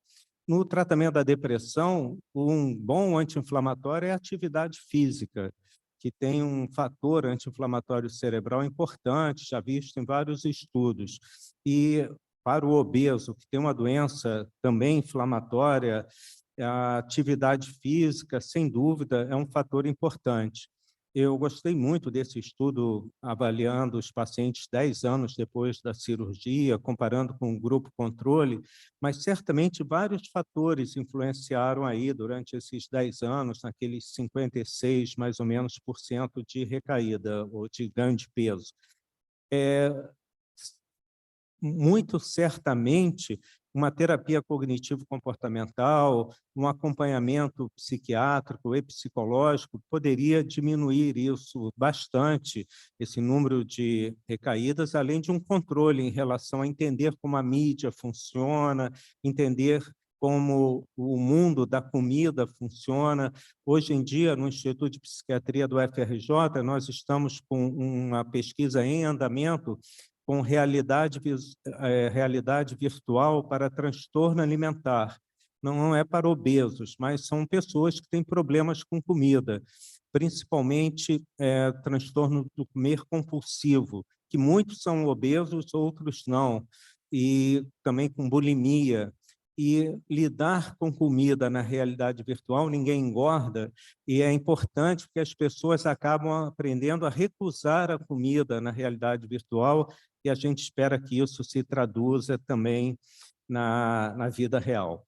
No tratamento da depressão, um bom anti-inflamatório é a atividade física, que tem um fator anti-inflamatório cerebral importante, já visto em vários estudos. E para o obeso, que tem uma doença também inflamatória, a atividade física, sem dúvida, é um fator importante. Eu gostei muito desse estudo avaliando os pacientes 10 anos depois da cirurgia, comparando com o grupo controle, mas certamente vários fatores influenciaram aí durante esses 10 anos, naqueles 56, mais ou menos, por cento de recaída ou de ganho de peso. Muito certamente, uma terapia cognitivo-comportamental, um acompanhamento psiquiátrico e psicológico poderia diminuir isso bastante, esse número de recaídas, além de um controle em relação a entender como a mídia funciona, entender como o mundo da comida funciona. Hoje em dia, no Instituto de Psiquiatria do FRJ, nós estamos com uma pesquisa em andamento com realidade virtual para transtorno alimentar. Não é para obesos, mas são pessoas que têm problemas com comida, principalmente transtorno do comer compulsivo, que muitos são obesos, outros não, e também com bulimia. E lidar com comida na realidade virtual, ninguém engorda, e é importante porque as pessoas acabam aprendendo a recusar a comida na realidade virtual, e a gente espera que isso se traduza também na vida real.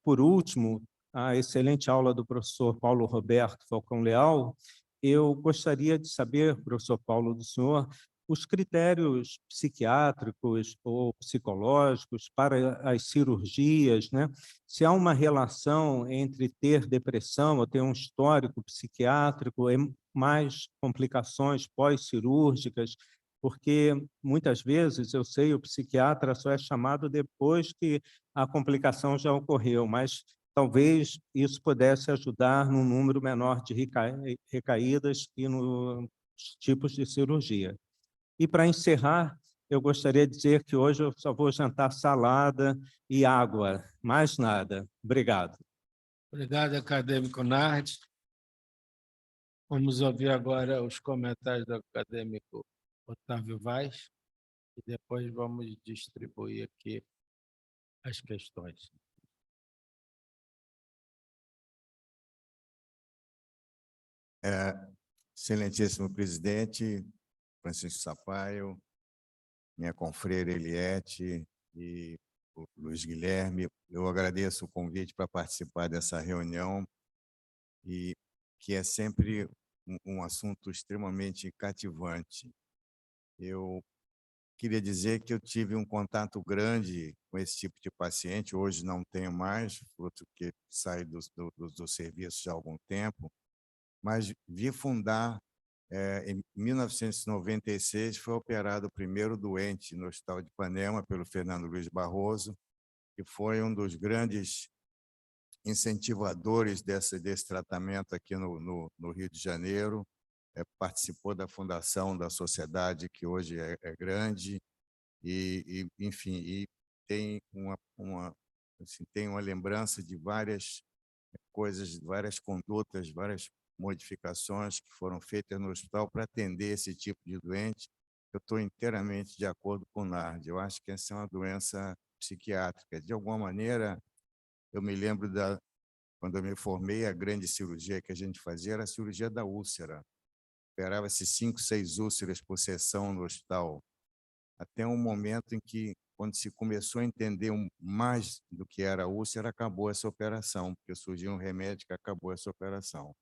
Por último, a excelente aula do professor Paulo Roberto Falcão Leal, eu gostaria de saber, professor Paulo, do senhor, os critérios psiquiátricos ou psicológicos para as cirurgias, né? Se há uma relação entre ter depressão ou ter um histórico psiquiátrico e mais complicações pós-cirúrgicas, porque muitas vezes, eu sei, o psiquiatra só é chamado depois que a complicação já ocorreu, mas talvez isso pudesse ajudar num número menor de recaídas e nos tipos de cirurgia. E, para encerrar, eu gostaria de dizer que hoje eu só vou jantar salada e água, mais nada. Obrigado. Obrigado, acadêmico Nardi. Vamos ouvir agora os comentários do acadêmico Otávio Vaz e depois vamos distribuir aqui as questões. Excelentíssimo presidente, Francisco Sampaio, minha confreira Eliette e o Luiz Guilherme, eu agradeço o convite para participar dessa reunião, e que é sempre um assunto extremamente cativante. Eu queria dizer que eu tive um contato grande com esse tipo de paciente, hoje não tenho mais, fruto que sai do serviço já há algum tempo, mas vi fundar, em 1996, foi operado o primeiro doente no Hospital de Ipanema pelo Fernando Luiz Barroso, que foi um dos grandes incentivadores desse tratamento aqui no Rio de Janeiro, participou da fundação da sociedade, que hoje é grande, enfim, e tem tem uma lembrança de várias coisas, várias condutas, várias modificações que foram feitas no hospital para atender esse tipo de doente. Eu estou inteiramente de acordo com o Nardi. Eu acho que essa é uma doença psiquiátrica. De alguma maneira, eu me lembro quando eu me formei, a grande cirurgia que a gente fazia era a cirurgia da úlcera. Operava-se 5, 6 úlceras por sessão no hospital, até um momento em que, quando se começou a entender mais do que era a úlcera, acabou essa operação, porque surgiu um remédio que acabou essa operação.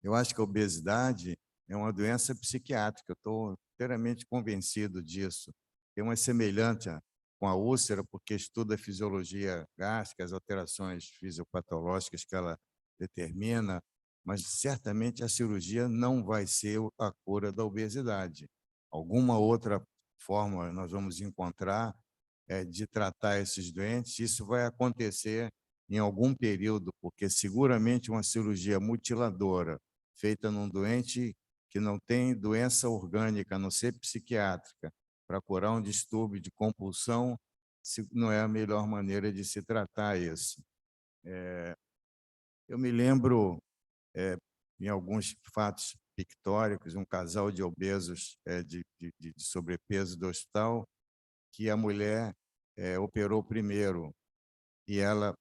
Eu acho que a obesidade é uma doença psiquiátrica, eu estou inteiramente convencido disso. Tem uma semelhança com a úlcera, porque estuda a fisiologia gástrica, as alterações fisiopatológicas que ela determina, mas certamente a cirurgia não vai ser a cura da obesidade. Alguma outra forma nós vamos encontrar de tratar esses doentes, isso vai acontecer em algum período, porque seguramente uma cirurgia mutiladora feita num doente que não tem doença orgânica, a não ser psiquiátrica, para curar um distúrbio de compulsão, não é a melhor maneira de se tratar isso. Eu me lembro, em alguns fatos pictóricos, um casal de obesos de sobrepeso do hospital, que a mulher operou primeiro, e ela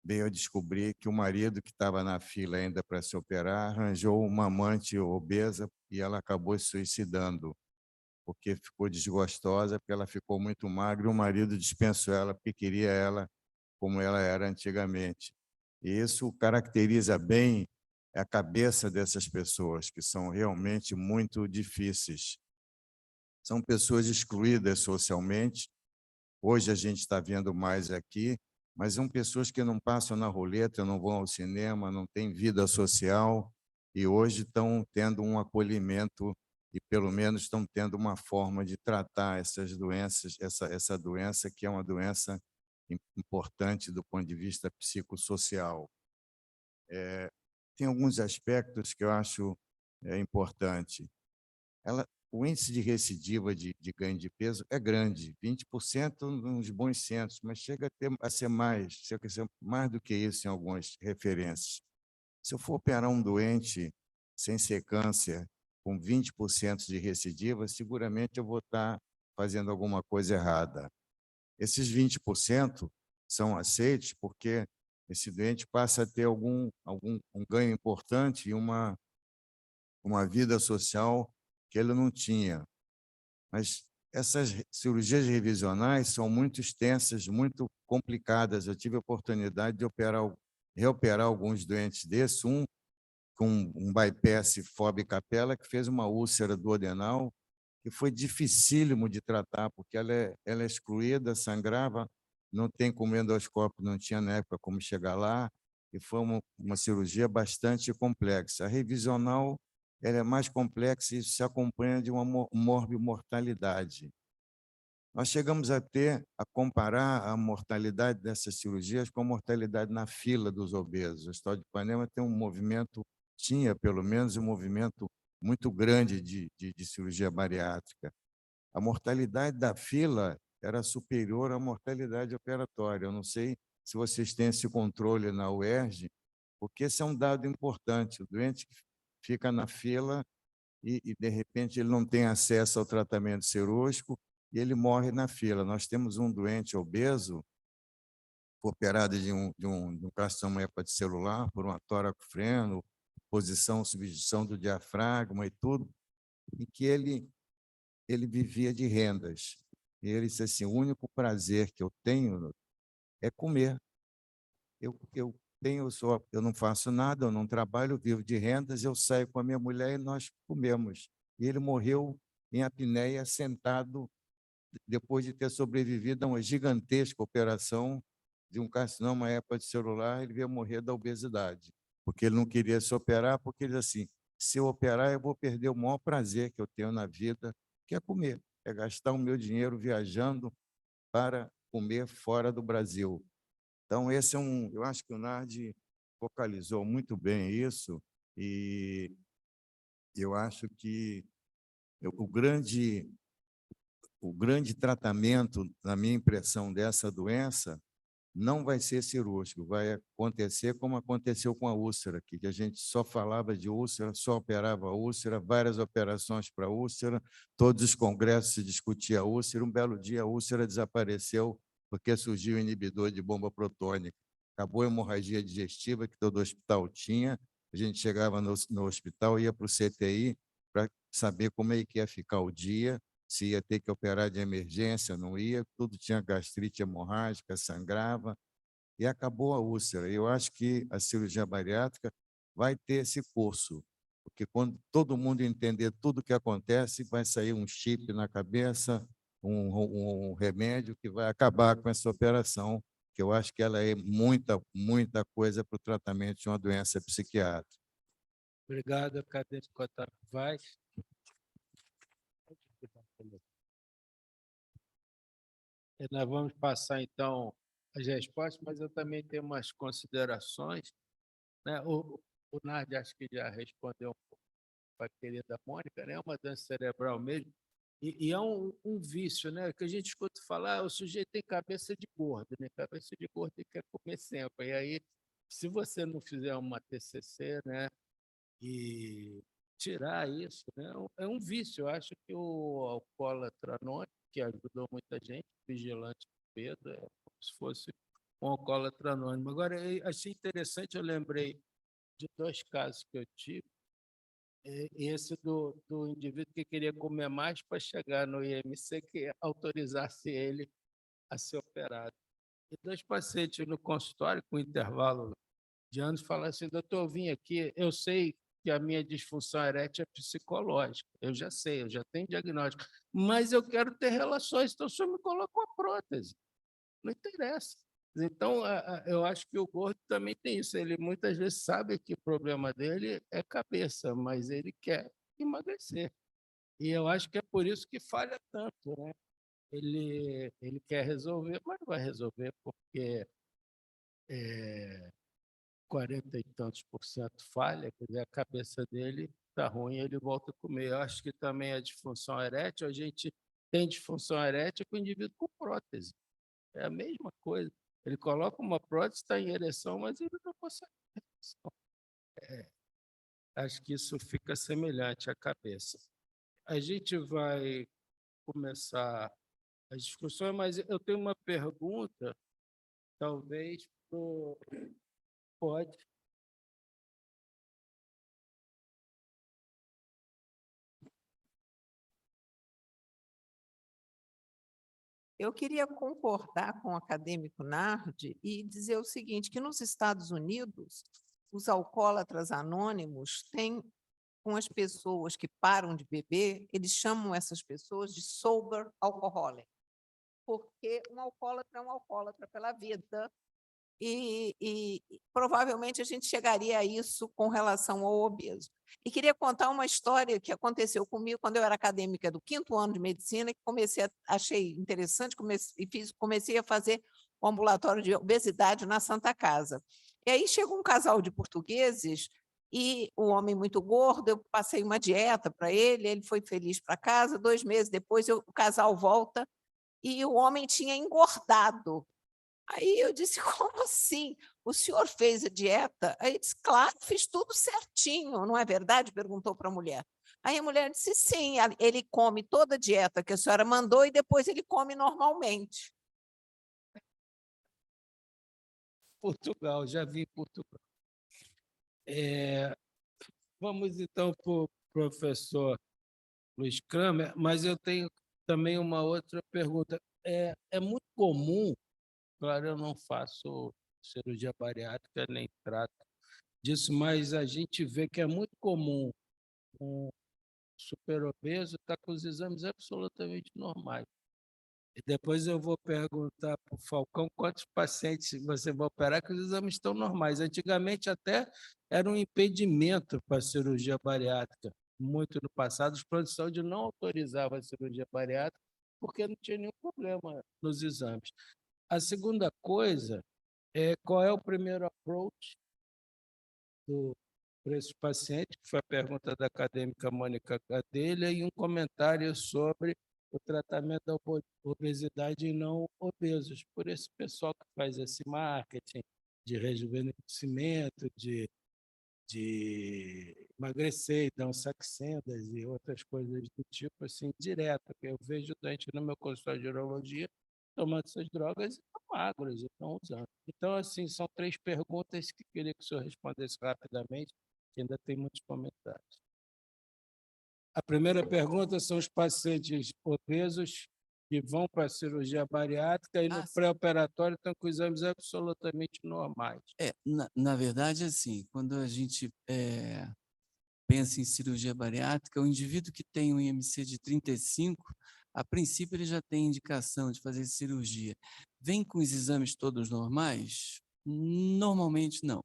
veio a descobrir que o marido, que estava na fila ainda para se operar, arranjou uma amante obesa e ela acabou se suicidando, porque ficou desgostosa, porque ela ficou muito magra e o marido dispensou ela porque queria ela como ela era antigamente. E isso caracteriza bem a cabeça dessas pessoas, que são realmente muito difíceis. São pessoas excluídas socialmente. Hoje a gente está vendo mais aqui, mas são pessoas que não passam na roleta, não vão ao cinema, não têm vida social, e hoje estão tendo um acolhimento e, pelo menos, estão tendo uma forma de tratar essas doenças, essa doença que é uma doença importante do ponto de vista psicossocial. Tem alguns aspectos que eu acho importante. O índice de recidiva de ganho de peso é grande, 20% nos bons centros, mas chega a ser mais do que isso em algumas referências. Se eu for operar um doente sem ser câncer, com 20% de recidiva, seguramente eu vou estar fazendo alguma coisa errada. Esses 20% são aceitos porque esse doente passa a ter um ganho importante e uma vida social que ele não tinha. Mas essas cirurgias revisionais são muito extensas, muito complicadas. Eu tive a oportunidade de reoperar alguns doentes desses, um com um bypass FOB-Capella, que fez uma úlcera duodenal, que foi dificílimo de tratar, porque ela é excluída, sangrava, não tem como endoscópio, não tinha na época como chegar lá, e foi uma cirurgia bastante complexa. A revisional ela é mais complexa e se acompanha de uma morbimortalidade. Nós chegamos a comparar a mortalidade dessas cirurgias com a mortalidade na fila dos obesos. O Hospital de Ipanema tinha pelo menos um movimento muito grande de cirurgia bariátrica. A mortalidade da fila era superior à mortalidade operatória. Eu não sei se vocês têm esse controle na UERJ, porque esse é um dado importante. O doente fica na fila e, de repente, ele não tem acesso ao tratamento cirúrgico e ele morre na fila. Nós temos um doente obeso, operado de um carcinoma hepatocelular por uma toracofreno, posição, substituição do diafragma e tudo, e que ele vivia de rendas. E ele disse assim, o único prazer que eu tenho é comer. Eu não faço nada, eu não trabalho, eu vivo de rendas, eu saio com a minha mulher e nós comemos. E ele morreu em apneia, sentado, depois de ter sobrevivido a uma gigantesca operação de um carcinoma hepatocelular, ele veio morrer da obesidade, porque ele não queria se operar, porque ele disse assim, se eu operar, eu vou perder o maior prazer que eu tenho na vida, que é comer, é gastar o meu dinheiro viajando para comer fora do Brasil. Então, eu acho que o Nardi focalizou muito bem isso, e eu acho que o grande tratamento, na minha impressão, dessa doença não vai ser cirúrgico, vai acontecer como aconteceu com a úlcera, que a gente só falava de úlcera, só operava a úlcera, várias operações para úlcera, todos os congressos se discutia a úlcera, um belo dia a úlcera desapareceu porque surgiu o inibidor de bomba protônica. Acabou a hemorragia digestiva que todo hospital tinha, a gente chegava no hospital, ia para o CTI para saber como é que ia ficar o dia, se ia ter que operar de emergência, não ia, tudo tinha gastrite hemorrágica, sangrava, e acabou a úlcera. Eu acho que a cirurgia bariátrica vai ter esse curso, porque quando todo mundo entender tudo o que acontece, vai sair um chip na cabeça, um remédio que vai acabar com essa operação, que eu acho que ela é muita coisa para o tratamento de uma doença psiquiátrica. Obrigado, acadêmico Otávio Vaz. Nós vamos passar, então, as respostas, mas eu também tenho umas considerações, né? O Nardi acho que já respondeu um pouco para a querida Mônica, né? É uma doença cerebral mesmo, e é um vício, né? Que a gente escuta falar, o sujeito tem cabeça de gordo, né? Cabeça de gordo ele quer comer sempre. E aí, se você não fizer uma TCC, né? E tirar isso, né? É um vício. Eu acho que o alcoólatra anônimo, que ajudou muita gente, vigilante do Pedro, é como se fosse um alcoólatra anônimo. Agora, eu achei interessante, eu lembrei de 2 casos que eu tive. Esse do indivíduo que queria comer mais para chegar no IMC, que autorizasse ele a ser operado. E 2 pacientes no consultório, com intervalo de anos, falaram assim: doutor, eu vim aqui, eu sei que a minha disfunção erétil é psicológica, eu já sei, eu já tenho diagnóstico, mas eu quero ter relações, então o senhor me coloca uma prótese. Não interessa. Então, eu acho que o gordo também tem isso. Ele muitas vezes sabe que o problema dele é cabeça, mas ele quer emagrecer. E eu acho que é por isso que falha tanto, né? Ele quer resolver, mas não vai resolver porque 40 e tantos por cento falha, quer dizer, a cabeça dele está ruim, ele volta a comer. Eu acho que também a disfunção erétil, a gente tem disfunção erétil com o indivíduo com prótese. É a mesma coisa. Ele coloca uma prótese, está em ereção, mas ele não consegue ter ereção. Acho que isso fica semelhante à cabeça. A gente vai começar as discussões, mas eu tenho uma pergunta, talvez, pro... Pode. Eu queria concordar com o acadêmico Nardi e dizer o seguinte, que nos Estados Unidos, os alcoólatras anônimos têm, com as pessoas que param de beber, eles chamam essas pessoas de sober alcoholic, porque um alcoólatra é um alcoólatra pela vida, e provavelmente a gente chegaria a isso com relação ao obeso. E queria contar uma história que aconteceu comigo quando eu era acadêmica do 5º ano de medicina, que achei interessante, comecei a fazer o ambulatório de obesidade na Santa Casa. E aí chegou um casal de portugueses e o homem muito gordo, eu passei uma dieta para ele, ele foi feliz para casa, 2 meses depois o casal volta e o homem tinha engordado. Aí eu disse, como assim? O senhor fez a dieta? Aí ele disse, claro, fiz tudo certinho, não é verdade? Perguntou para a mulher. Aí a mulher disse, sim, ele come toda a dieta que a senhora mandou e depois ele come normalmente. Portugal, já vi Portugal. Vamos, então, para o professor Luiz Kramer, mas eu tenho também uma outra pergunta. É muito comum, claro, eu não faço cirurgia bariátrica nem trato disso, mas a gente vê que é muito comum um superobeso estar com os exames absolutamente normais. E depois eu vou perguntar para o Falcão quantos pacientes você vai operar, que os exames estão normais. Antigamente até era um impedimento para a cirurgia bariátrica. Muito no passado, os planos de saúde não autorizavam a cirurgia bariátrica porque não tinha nenhum problema nos exames. A segunda coisa é qual é o primeiro approach para esses pacientes, que foi a pergunta da acadêmica Mônica Gadelha, e um comentário sobre o tratamento da obesidade em não obesos, por esse pessoal que faz esse marketing de rejuvenescimento, de emagrecer, então saxendas e outras coisas do tipo assim, direto, porque eu vejo doente no meu consultório de urologia tomando essas drogas e estão magros, e estão usando. Então, assim, são 3 perguntas que queria que o senhor respondesse rapidamente, que ainda tem muitos comentários. A primeira pergunta são os pacientes obesos que vão para a cirurgia bariátrica e no sim. pré-operatório estão com exames absolutamente normais. Na verdade, assim, quando a gente pensa em cirurgia bariátrica, o indivíduo que tem um IMC de 35, a princípio ele já tem indicação de fazer cirurgia. Vem com os exames todos normais? Normalmente não.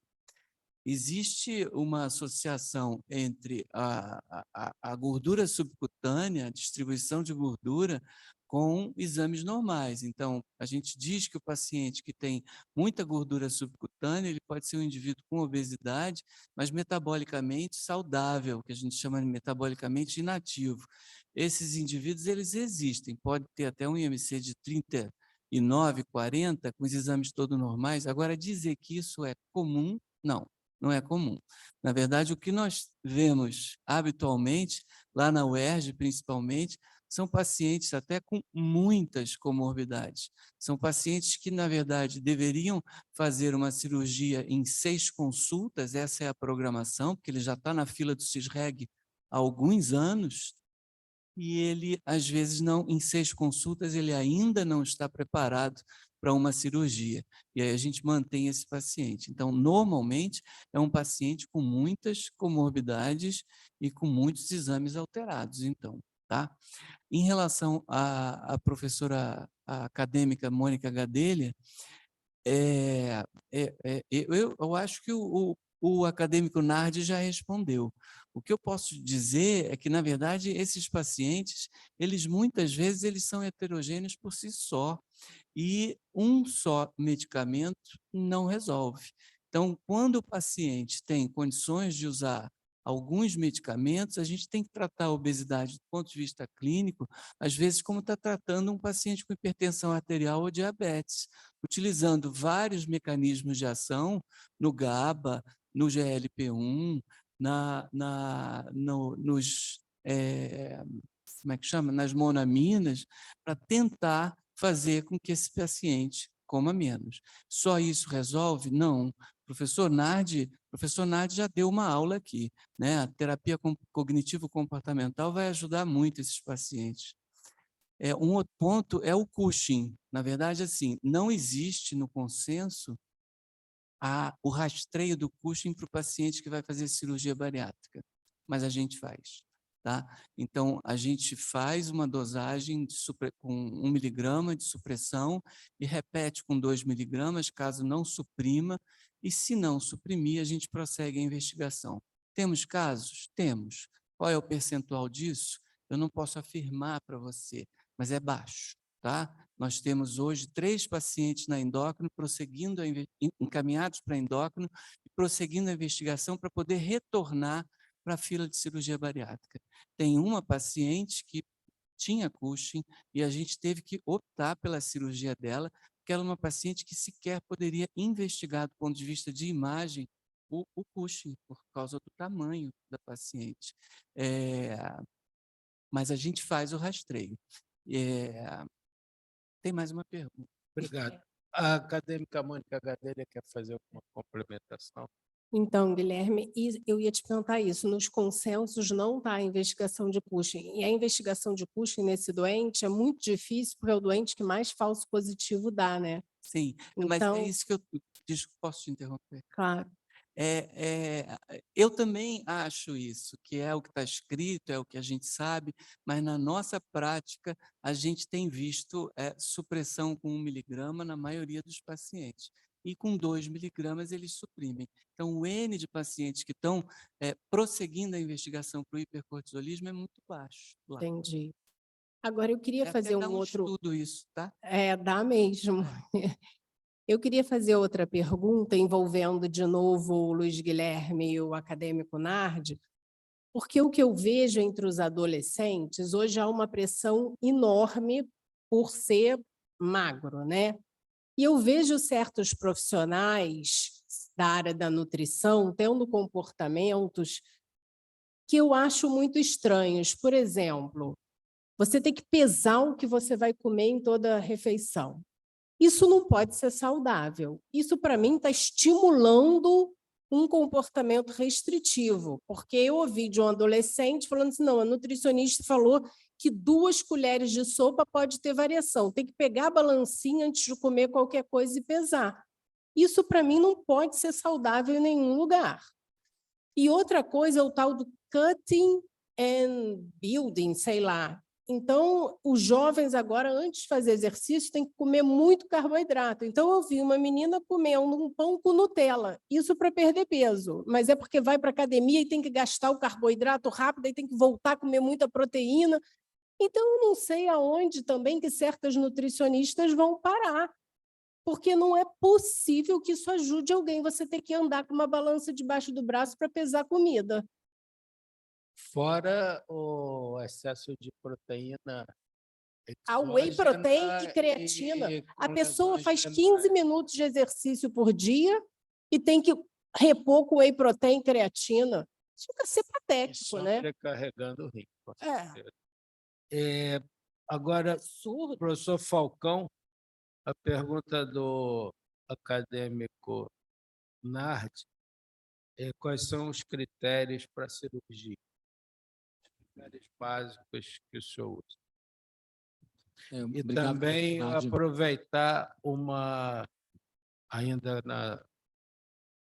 Existe uma associação entre a gordura subcutânea, a distribuição de gordura, com exames normais. Então, a gente diz que o paciente que tem muita gordura subcutânea, ele pode ser um indivíduo com obesidade, mas metabolicamente saudável, que a gente chama de metabolicamente inativo. Esses indivíduos, eles existem, pode ter até um IMC de 39, 40, com os exames todos normais. Agora, dizer que isso é comum, não. Não é comum. Na verdade, o que nós vemos habitualmente, lá na UERJ principalmente, são pacientes até com muitas comorbidades. São pacientes que, na verdade, deveriam fazer uma cirurgia em 6 consultas, essa é a programação, porque ele já está na fila do CISREG há alguns anos, e ele, às vezes, não, em 6 consultas, ele ainda não está preparado para uma cirurgia. E aí a gente mantém esse paciente. Então, normalmente, é um paciente com muitas comorbidades e com muitos exames alterados, então, tá? Em relação à professora acadêmica Mônica Gadelha, eu acho que o acadêmico Nardi já respondeu. O que eu posso dizer é que, na verdade, esses pacientes, eles muitas vezes eles são heterogêneos por si só, e um só medicamento não resolve. Então, quando o paciente tem condições de usar alguns medicamentos, a gente tem que tratar a obesidade do ponto de vista clínico, às vezes como está tratando um paciente com hipertensão arterial ou diabetes, utilizando vários mecanismos de ação no GABA, no GLP-1, como é que chama? Nas monaminas, para tentar fazer com que esse paciente coma menos. Só isso resolve? Não. O professor Nardi já deu uma aula aqui, né? A terapia cognitivo-comportamental vai ajudar muito esses pacientes. Um outro ponto é o Cushing. Na verdade, assim, não existe no consenso o rastreio do Cushing para o paciente que vai fazer cirurgia bariátrica, mas a gente faz. Tá? Então, a gente faz uma dosagem com 1 miligrama de supressão e repete com 2 miligramas, caso não suprima, e se não suprimir, a gente prossegue a investigação. Temos casos? Temos. Qual é o percentual disso? Eu não posso afirmar para você, mas é baixo. Tá? Nós temos hoje 3 pacientes na endócrino, encaminhados para endócrino, e prosseguindo a investigação para poder retornar para a fila de cirurgia bariátrica. Tem uma paciente que tinha Cushing e a gente teve que optar pela cirurgia dela, porque ela é uma paciente que sequer poderia investigar do ponto de vista de imagem o Cushing, por causa do tamanho da paciente. Mas a gente faz o rastreio. Tem mais uma pergunta. Obrigado. A acadêmica Mônica Gadelha quer fazer alguma complementação? Então, Guilherme, eu ia te perguntar isso, nos consensos não está a investigação de Cushing, e a investigação de Cushing nesse doente é muito difícil, porque é o doente que mais falso positivo dá, né? Sim, mas Então, é isso que posso te interromper? claro. Eu também acho isso, que é o que está escrito, é o que a gente sabe, mas na nossa prática a gente tem visto supressão com 1 miligrama na maioria dos pacientes. E com 2 miligramas eles suprimem. Então, o N de pacientes que estão prosseguindo a investigação para o hipercortisolismo é muito baixo. Lá. Entendi. Agora, eu queria fazer dá outro... estudo isso, tá? Dá mesmo. Eu queria fazer outra pergunta, envolvendo de novo o Luiz Guilherme e o acadêmico Nardi, Porque o que eu vejo entre os adolescentes, hoje há uma pressão enorme por ser magro, né? E eu vejo certos profissionais da área da nutrição tendo comportamentos que eu acho muito estranhos. Por exemplo, você tem que pesar o que você vai comer em toda a refeição. Isso não pode ser saudável. Isso, para mim, está estimulando um comportamento restritivo, porque eu ouvi de um adolescente falando assim, não, a nutricionista falou que 2 colheres de sopa pode ter variação, tem que pegar a balancinha antes de comer qualquer coisa e pesar. Isso, para mim, não pode ser saudável em nenhum lugar. E outra coisa é o tal do cutting and building, sei lá. Então, os jovens agora, antes de fazer exercício, têm que comer muito carboidrato. Então, eu vi uma menina comendo um pão com Nutella, isso para perder peso, mas é porque vai para a academia e tem que gastar o carboidrato rápido, e tem que voltar a comer muita proteína. Então, eu não sei aonde também que certas nutricionistas vão parar, porque não é possível que isso ajude alguém, você ter que andar com uma balança debaixo do braço para pesar comida. Fora o excesso de proteína A whey protein e creatina. A pessoa faz 15 minutos de exercício por dia e tem que repor com whey protein e creatina. Isso fica a ser patético, né? Carregando o rim. Com É. certeza. Agora, professor Falcão, a pergunta do acadêmico Nardi é quais são os critérios para a cirurgia? Critérios básicos que o senhor usa. E Obrigado, também Nardi. aproveitar ainda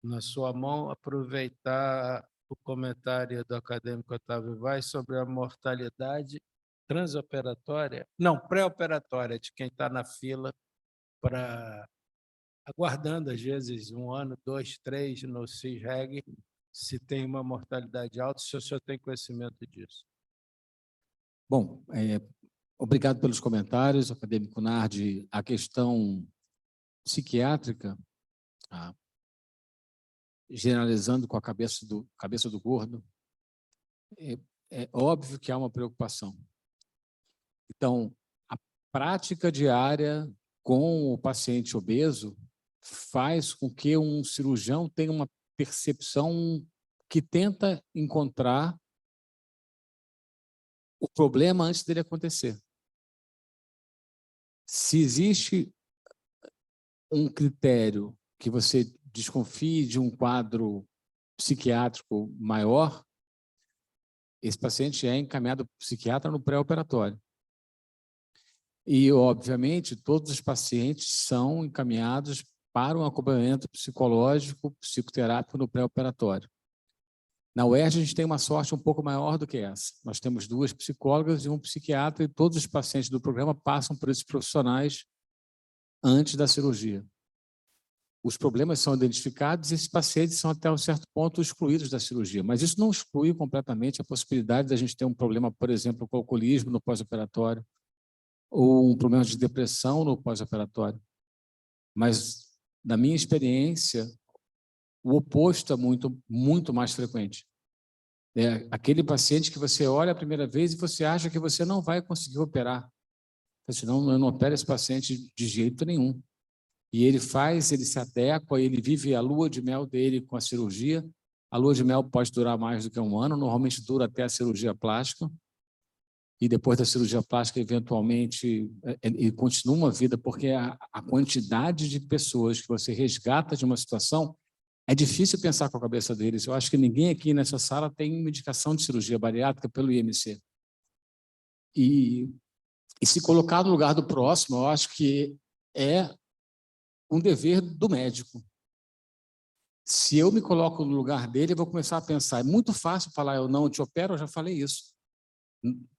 na sua mão, aproveitar o comentário do acadêmico Otávio Vaz sobre a mortalidade transoperatória, não, pré-operatória, de quem está na fila aguardando, às vezes, 1 ano, 2, 3 no CISREG, se tem uma mortalidade alta, se o senhor tem conhecimento disso. Bom, obrigado pelos comentários, acadêmico Nardi. A questão psiquiátrica, generalizando com a cabeça do gordo, é óbvio que há uma preocupação. Então, a prática diária com o paciente obeso faz com que um cirurgião tenha uma percepção que tenta encontrar o problema antes dele acontecer. Se existe um critério que você desconfie de um quadro psiquiátrico maior, esse paciente é encaminhado para o psiquiatra no pré-operatório. E, obviamente, todos os pacientes são encaminhados para um acompanhamento psicológico, psicoterápico no pré-operatório. Na UERJ, a gente tem uma sorte um pouco maior do que essa. Nós temos 2 psicólogas e um psiquiatra, e todos os pacientes do programa passam por esses profissionais antes da cirurgia. Os problemas são identificados e esses pacientes são, até um certo ponto, excluídos da cirurgia. Mas isso não exclui completamente a possibilidade de a gente ter um problema, por exemplo, com alcoolismo no pós-operatório, ou um problema de depressão no pós-operatório. Mas, na minha experiência, o oposto é muito mais frequente. É aquele paciente que você olha a primeira vez e você acha que você não vai conseguir operar. Senão, eu não opero esse paciente de jeito nenhum. E ele se adequa, ele vive a lua de mel dele com a cirurgia. A lua de mel pode durar mais do que 1 ano, normalmente dura até a cirurgia plástica. E depois da cirurgia plástica, eventualmente, ele continua uma vida, porque a quantidade de pessoas que você resgata de uma situação é difícil pensar com a cabeça deles. Eu acho que ninguém aqui nessa sala tem uma indicação de cirurgia bariátrica pelo IMC. E se colocar no lugar do próximo, eu acho que é um dever do médico. Se eu me coloco no lugar dele, eu vou começar a pensar. É muito fácil falar, eu não te opero, eu já falei isso.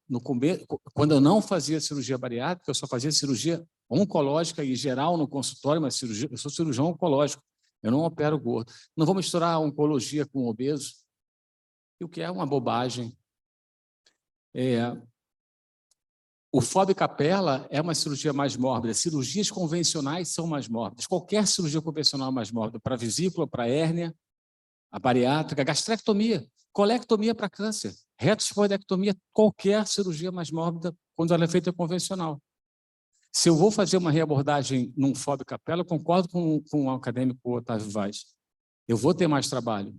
No começo, quando eu não fazia cirurgia bariátrica, eu só fazia cirurgia oncológica e geral no consultório, mas eu sou cirurgião oncológico, eu não opero gordo. Não vou misturar oncologia com obeso, o que é uma bobagem. O FOB Capella é uma cirurgia mais mórbida. Cirurgias convencionais são mais mórbidas. Qualquer cirurgia convencional é mais mórbida, para vesícula, para hérnia, a bariátrica, a gastrectomia. colectomia para câncer, retroesponectomia, qualquer cirurgia mais mórbida, quando ela é feita convencional. Se eu vou fazer uma reabordagem num FOB capela, eu concordo com o acadêmico Otávio Vaz. Eu vou ter mais trabalho.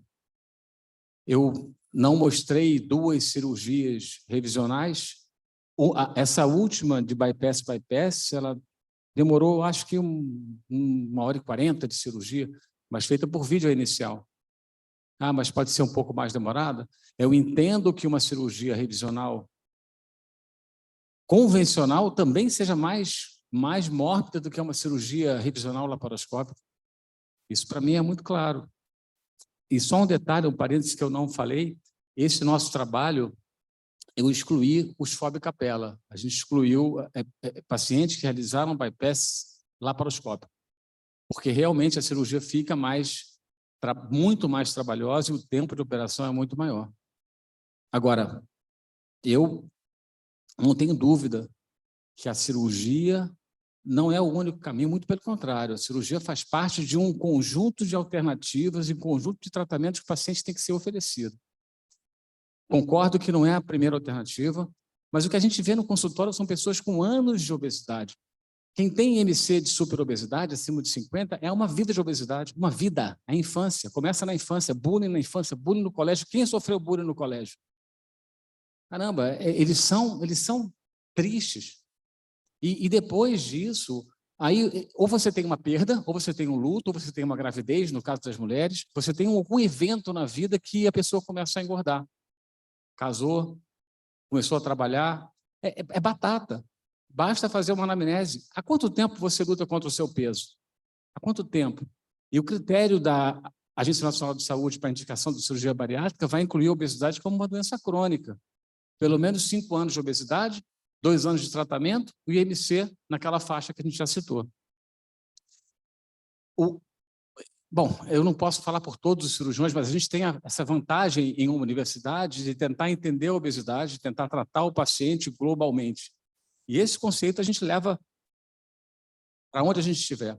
Eu não mostrei 2 cirurgias revisionais. Essa última de bypass, ela demorou, acho que 1h40 de cirurgia, mas feita por vídeo inicial. Ah, mas pode ser um pouco mais demorada? Eu entendo que uma cirurgia revisional convencional também seja mais mórbida do que uma cirurgia revisional laparoscópica. Isso, para mim, é muito claro. E só um detalhe, um parênteses que eu não falei, esse nosso trabalho, eu excluí os FOB capela. A gente excluiu pacientes que realizaram bypass laparoscópico, porque realmente a cirurgia fica muito mais trabalhosa e o tempo de operação é muito maior. Agora, eu não tenho dúvida que a cirurgia não é o único caminho, muito pelo contrário. A cirurgia faz parte de um conjunto de alternativas e conjunto de tratamentos que o paciente tem que ser oferecido. Concordo que não é a primeira alternativa, mas o que a gente vê no consultório são pessoas com anos de obesidade. Quem tem IMC de superobesidade, acima de 50, é uma vida de obesidade, uma vida, a infância. Começa na infância, bullying na infância, bullying no colégio. Quem sofreu bullying no colégio? Caramba, eles são tristes. E depois disso, aí, ou você tem uma perda, ou você tem um luto, ou você tem uma gravidez, no caso das mulheres, você tem algum evento na vida que a pessoa começa a engordar. Casou, começou a trabalhar, é batata. Basta fazer uma anamnese. Há quanto tempo você luta contra o seu peso? Há quanto tempo? E o critério da Agência Nacional de Saúde para a indicação de cirurgia bariátrica vai incluir a obesidade como uma doença crônica. Pelo menos 5 anos de obesidade, 2 anos de tratamento, e o IMC naquela faixa que a gente já citou. Bom, eu não posso falar por todos os cirurgiões, mas a gente tem essa vantagem em uma universidade de tentar entender a obesidade, de tentar tratar o paciente globalmente. E esse conceito a gente leva para onde a gente estiver.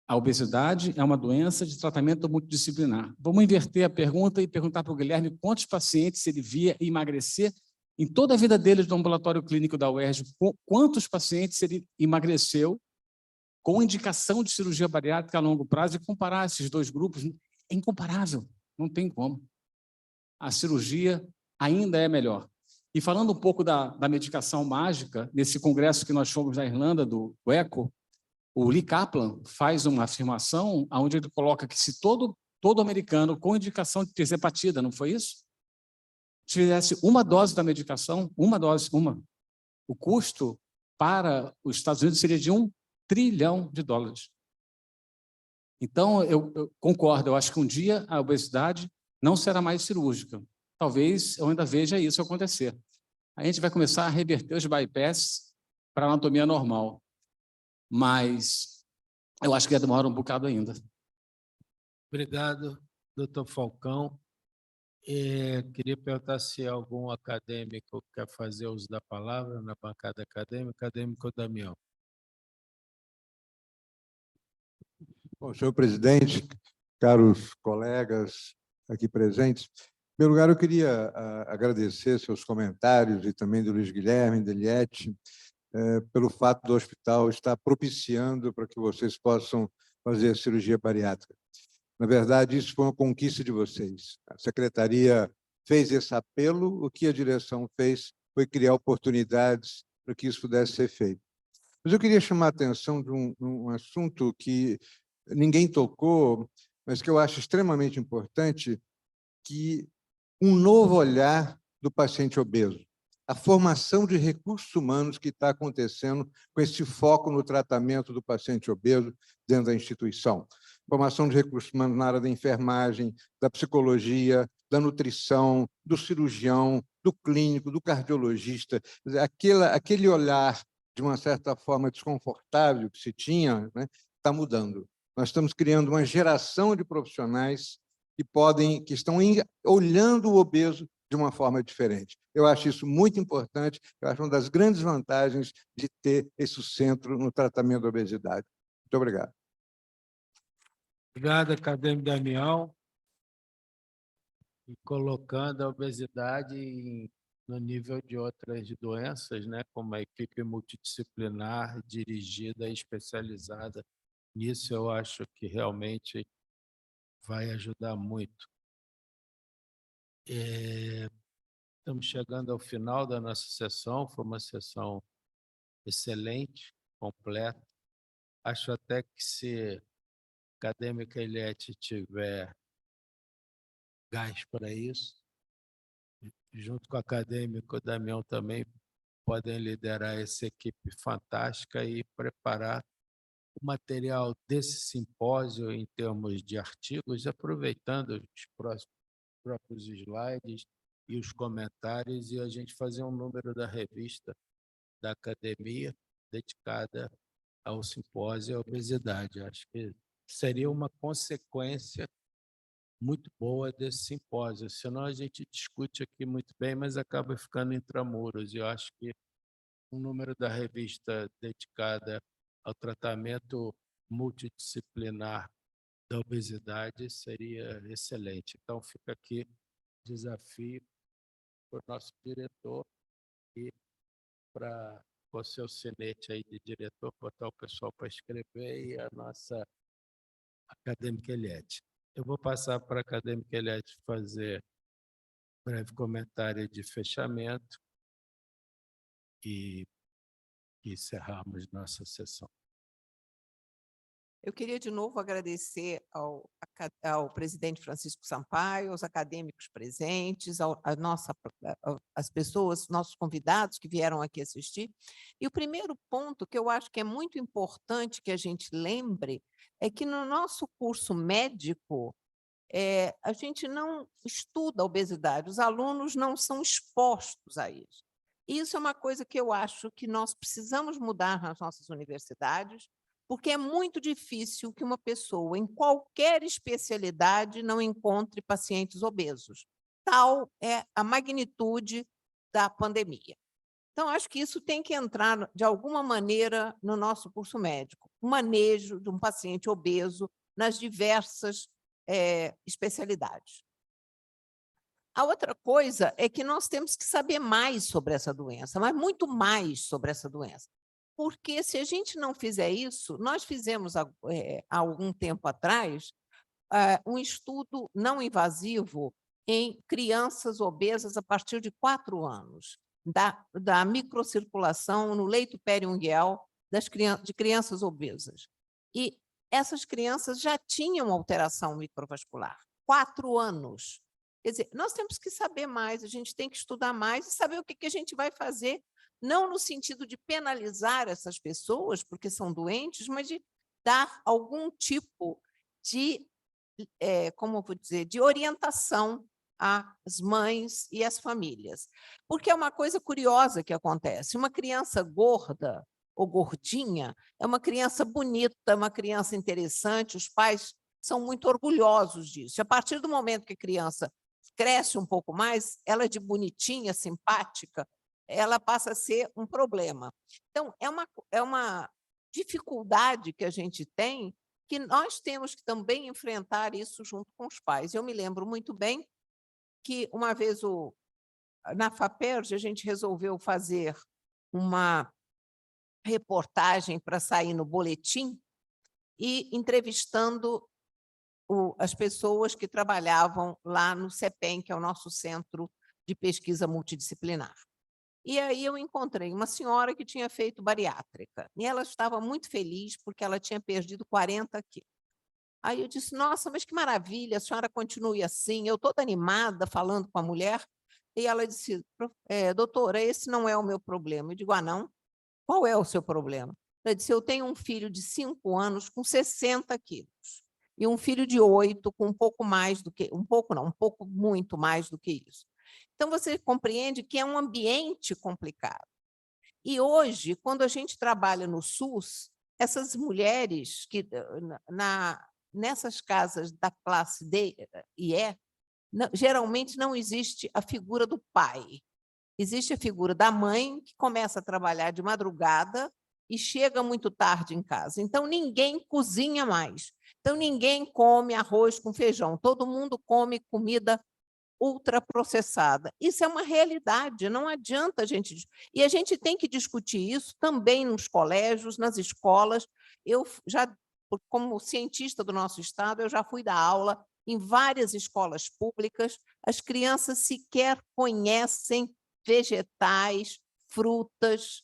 A obesidade é uma doença de tratamento multidisciplinar. Vamos inverter a pergunta e perguntar para o Guilherme quantos pacientes ele via emagrecer em toda a vida dele no ambulatório clínico da UERJ, quantos pacientes ele emagreceu com indicação de cirurgia bariátrica a longo prazo, e comparar esses 2 grupos. É incomparável, não tem como. A cirurgia ainda é melhor. E falando um pouco da medicação mágica, nesse congresso que nós fomos na Irlanda, do ECO, o Lee Kaplan faz uma afirmação onde ele coloca que se todo americano com indicação de tirzepatida, não foi isso? Tivesse uma dose da medicação, o custo para os Estados Unidos seria de $1 trilhão. Então, eu concordo, eu acho que um dia a obesidade não será mais cirúrgica. Talvez eu ainda veja isso acontecer. A gente vai começar a reverter os bypass para a anatomia normal, mas eu acho que demora um bocado ainda. Obrigado, doutor Falcão. Queria perguntar se algum acadêmico quer fazer uso da palavra na bancada acadêmica. Acadêmico Damião. Bom, senhor presidente, caros colegas aqui presentes, em primeiro lugar, eu queria agradecer seus comentários e também do Luiz Guilherme, da Eliette, pelo fato do hospital estar propiciando para que vocês possam fazer a cirurgia bariátrica. Na verdade, isso foi uma conquista de vocês. A secretaria fez esse apelo, o que a direção fez foi criar oportunidades para que isso pudesse ser feito. Mas eu queria chamar a atenção de um assunto que ninguém tocou, mas que eu acho extremamente importante, que um novo olhar do paciente obeso. A formação de recursos humanos que está acontecendo com esse foco no tratamento do paciente obeso dentro da instituição. Formação de recursos humanos na área da enfermagem, da psicologia, da nutrição, do cirurgião, do clínico, do cardiologista. Aquele olhar, de uma certa forma, desconfortável que se tinha, né, está mudando. Nós estamos criando uma geração de profissionais que estão olhando o obeso de uma forma diferente. Eu acho isso muito importante, eu acho uma das grandes vantagens de ter esse centro no tratamento da obesidade. Muito obrigado. Obrigado, acadêmico Damião. e colocando a obesidade no nível de outras doenças, né, como a equipe multidisciplinar, dirigida e especializada. Nisso eu acho que realmente vai ajudar muito. Estamos chegando ao final da nossa sessão, foi uma sessão excelente, completa. Acho até que se a acadêmica Eliette tiver gás para isso, junto com o acadêmico Damião também podem liderar essa equipe fantástica e preparar o material desse simpósio em termos de artigos, aproveitando os próprios slides e os comentários, e a gente fazer um número da revista da academia dedicada ao simpósio e à obesidade. Acho que seria uma consequência muito boa desse simpósio, senão a gente discute aqui muito bem, mas acaba ficando intramuros, e eu acho que um número da revista dedicada ao tratamento multidisciplinar da obesidade seria excelente. Então, fica aqui o desafio para o nosso diretor e para o seu sinete aí de diretor, botar o pessoal para escrever, e a nossa acadêmica Eliette. Eu vou passar para a acadêmica Eliette fazer um breve comentário de fechamento e encerrarmos nossa sessão. Eu queria, de novo, agradecer ao presidente Francisco Sampaio, aos acadêmicos presentes, às pessoas, nossos convidados que vieram aqui assistir. E o primeiro ponto que eu acho que é muito importante que a gente lembre é que no nosso curso médico, a gente não estuda a obesidade, os alunos não são expostos a isso. Isso é uma coisa que eu acho que nós precisamos mudar nas nossas universidades, porque é muito difícil que uma pessoa, em qualquer especialidade, não encontre pacientes obesos. Tal é a magnitude da pandemia. Então, acho que isso tem que entrar, de alguma maneira, no nosso curso médico. O manejo de um paciente obeso nas diversas especialidades. A outra coisa é que nós temos que saber mais sobre essa doença, mas muito mais sobre essa doença. Porque, se a gente não fizer isso, nós fizemos, há algum tempo atrás, um estudo não invasivo em crianças obesas a partir de 4 anos, da microcirculação no leito periungueal de crianças obesas. E essas crianças já tinham alteração microvascular, 4 anos. Quer dizer, nós temos que saber mais, a gente tem que estudar mais e saber o que a gente vai fazer, não no sentido de penalizar essas pessoas, porque são doentes, mas de dar algum tipo de, como eu vou dizer, de orientação às mães e às famílias. Porque é uma coisa curiosa que acontece. Uma criança gorda ou gordinha é uma criança bonita, é uma criança interessante, os pais são muito orgulhosos disso. A partir do momento que a criança cresce um pouco mais, ela de bonitinha, simpática, ela passa a ser um problema. Então, é uma dificuldade que a gente tem, que nós temos que também enfrentar isso junto com os pais. Eu me lembro muito bem que, uma vez, na FAPERJ, a gente resolveu fazer uma reportagem para sair no boletim e entrevistando as pessoas que trabalhavam lá no CEPEM, que é o nosso Centro de Pesquisa Multidisciplinar. E aí eu encontrei uma senhora que tinha feito bariátrica, e ela estava muito feliz porque ela tinha perdido 40 quilos. Aí eu disse, nossa, mas que maravilha, a senhora continue assim, eu toda animada falando com a mulher, e ela disse, doutora, esse não é o meu problema. Eu digo, não? Qual é o seu problema? Ela disse, eu tenho um filho de 5 anos com 60 quilos. E um filho de 8 com um pouco mais do que... Um pouco não, um pouco muito mais do que isso. Então, você compreende que é um ambiente complicado. E hoje, quando a gente trabalha no SUS, essas mulheres que nessas casas da classe D e E, geralmente não existe a figura do pai. Existe a figura da mãe, que começa a trabalhar de madrugada e chega muito tarde em casa. Então, ninguém cozinha mais. Então, ninguém come arroz com feijão. Todo mundo come comida ultraprocessada. Isso é uma realidade, não adianta a gente... E a gente tem que discutir isso também nos colégios, nas escolas. Eu já, como cientista do nosso estado, eu já fui dar aula em várias escolas públicas. As crianças sequer conhecem vegetais, frutas,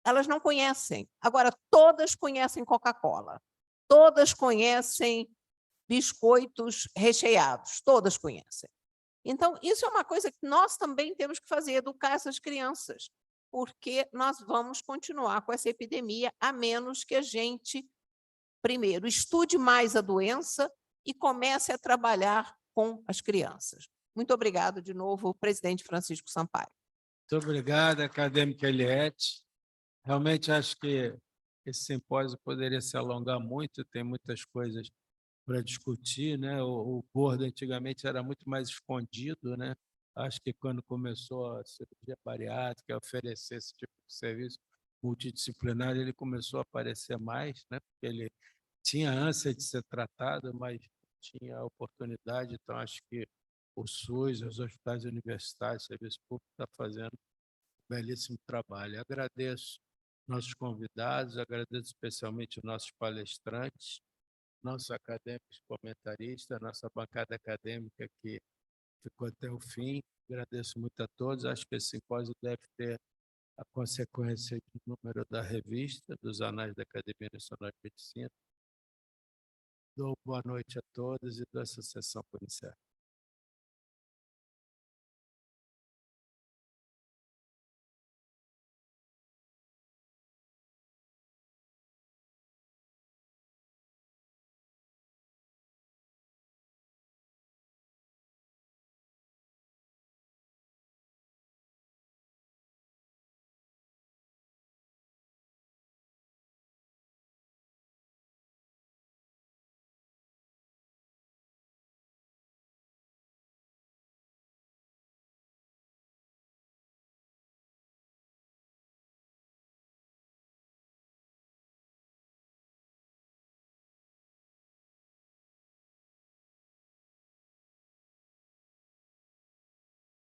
elas não conhecem. Agora, todas conhecem Coca-Cola, todas conhecem biscoitos recheados, todas conhecem. Então, isso é uma coisa que nós também temos que fazer, educar essas crianças, porque nós vamos continuar com essa epidemia, a menos que a gente, primeiro, estude mais a doença e comece a trabalhar com as crianças. Muito obrigado de novo, presidente Francisco Sampaio. Muito obrigado, acadêmica Eliette. Realmente acho que esse simpósio poderia se alongar muito, tem muitas coisas para discutir, né? O board antigamente era muito mais escondido, né? Acho que quando começou a cirurgia bariátrica, oferecer esse tipo de serviço multidisciplinar, ele começou a aparecer mais, né? Porque ele tinha ânsia de ser tratado, mas tinha oportunidade. Então, acho que o SUS, os hospitais universitários, o serviço público está fazendo um belíssimo trabalho. Agradeço nossos convidados, agradeço especialmente os nossos palestrantes, nossos acadêmicos comentaristas, nossa bancada acadêmica que ficou até o fim. Agradeço muito a todos. Acho que esse simpósio deve ter a consequência do número da revista, dos Anais da Academia Nacional de Medicina. Dou boa noite a todos e dou essa sessão por encerrada.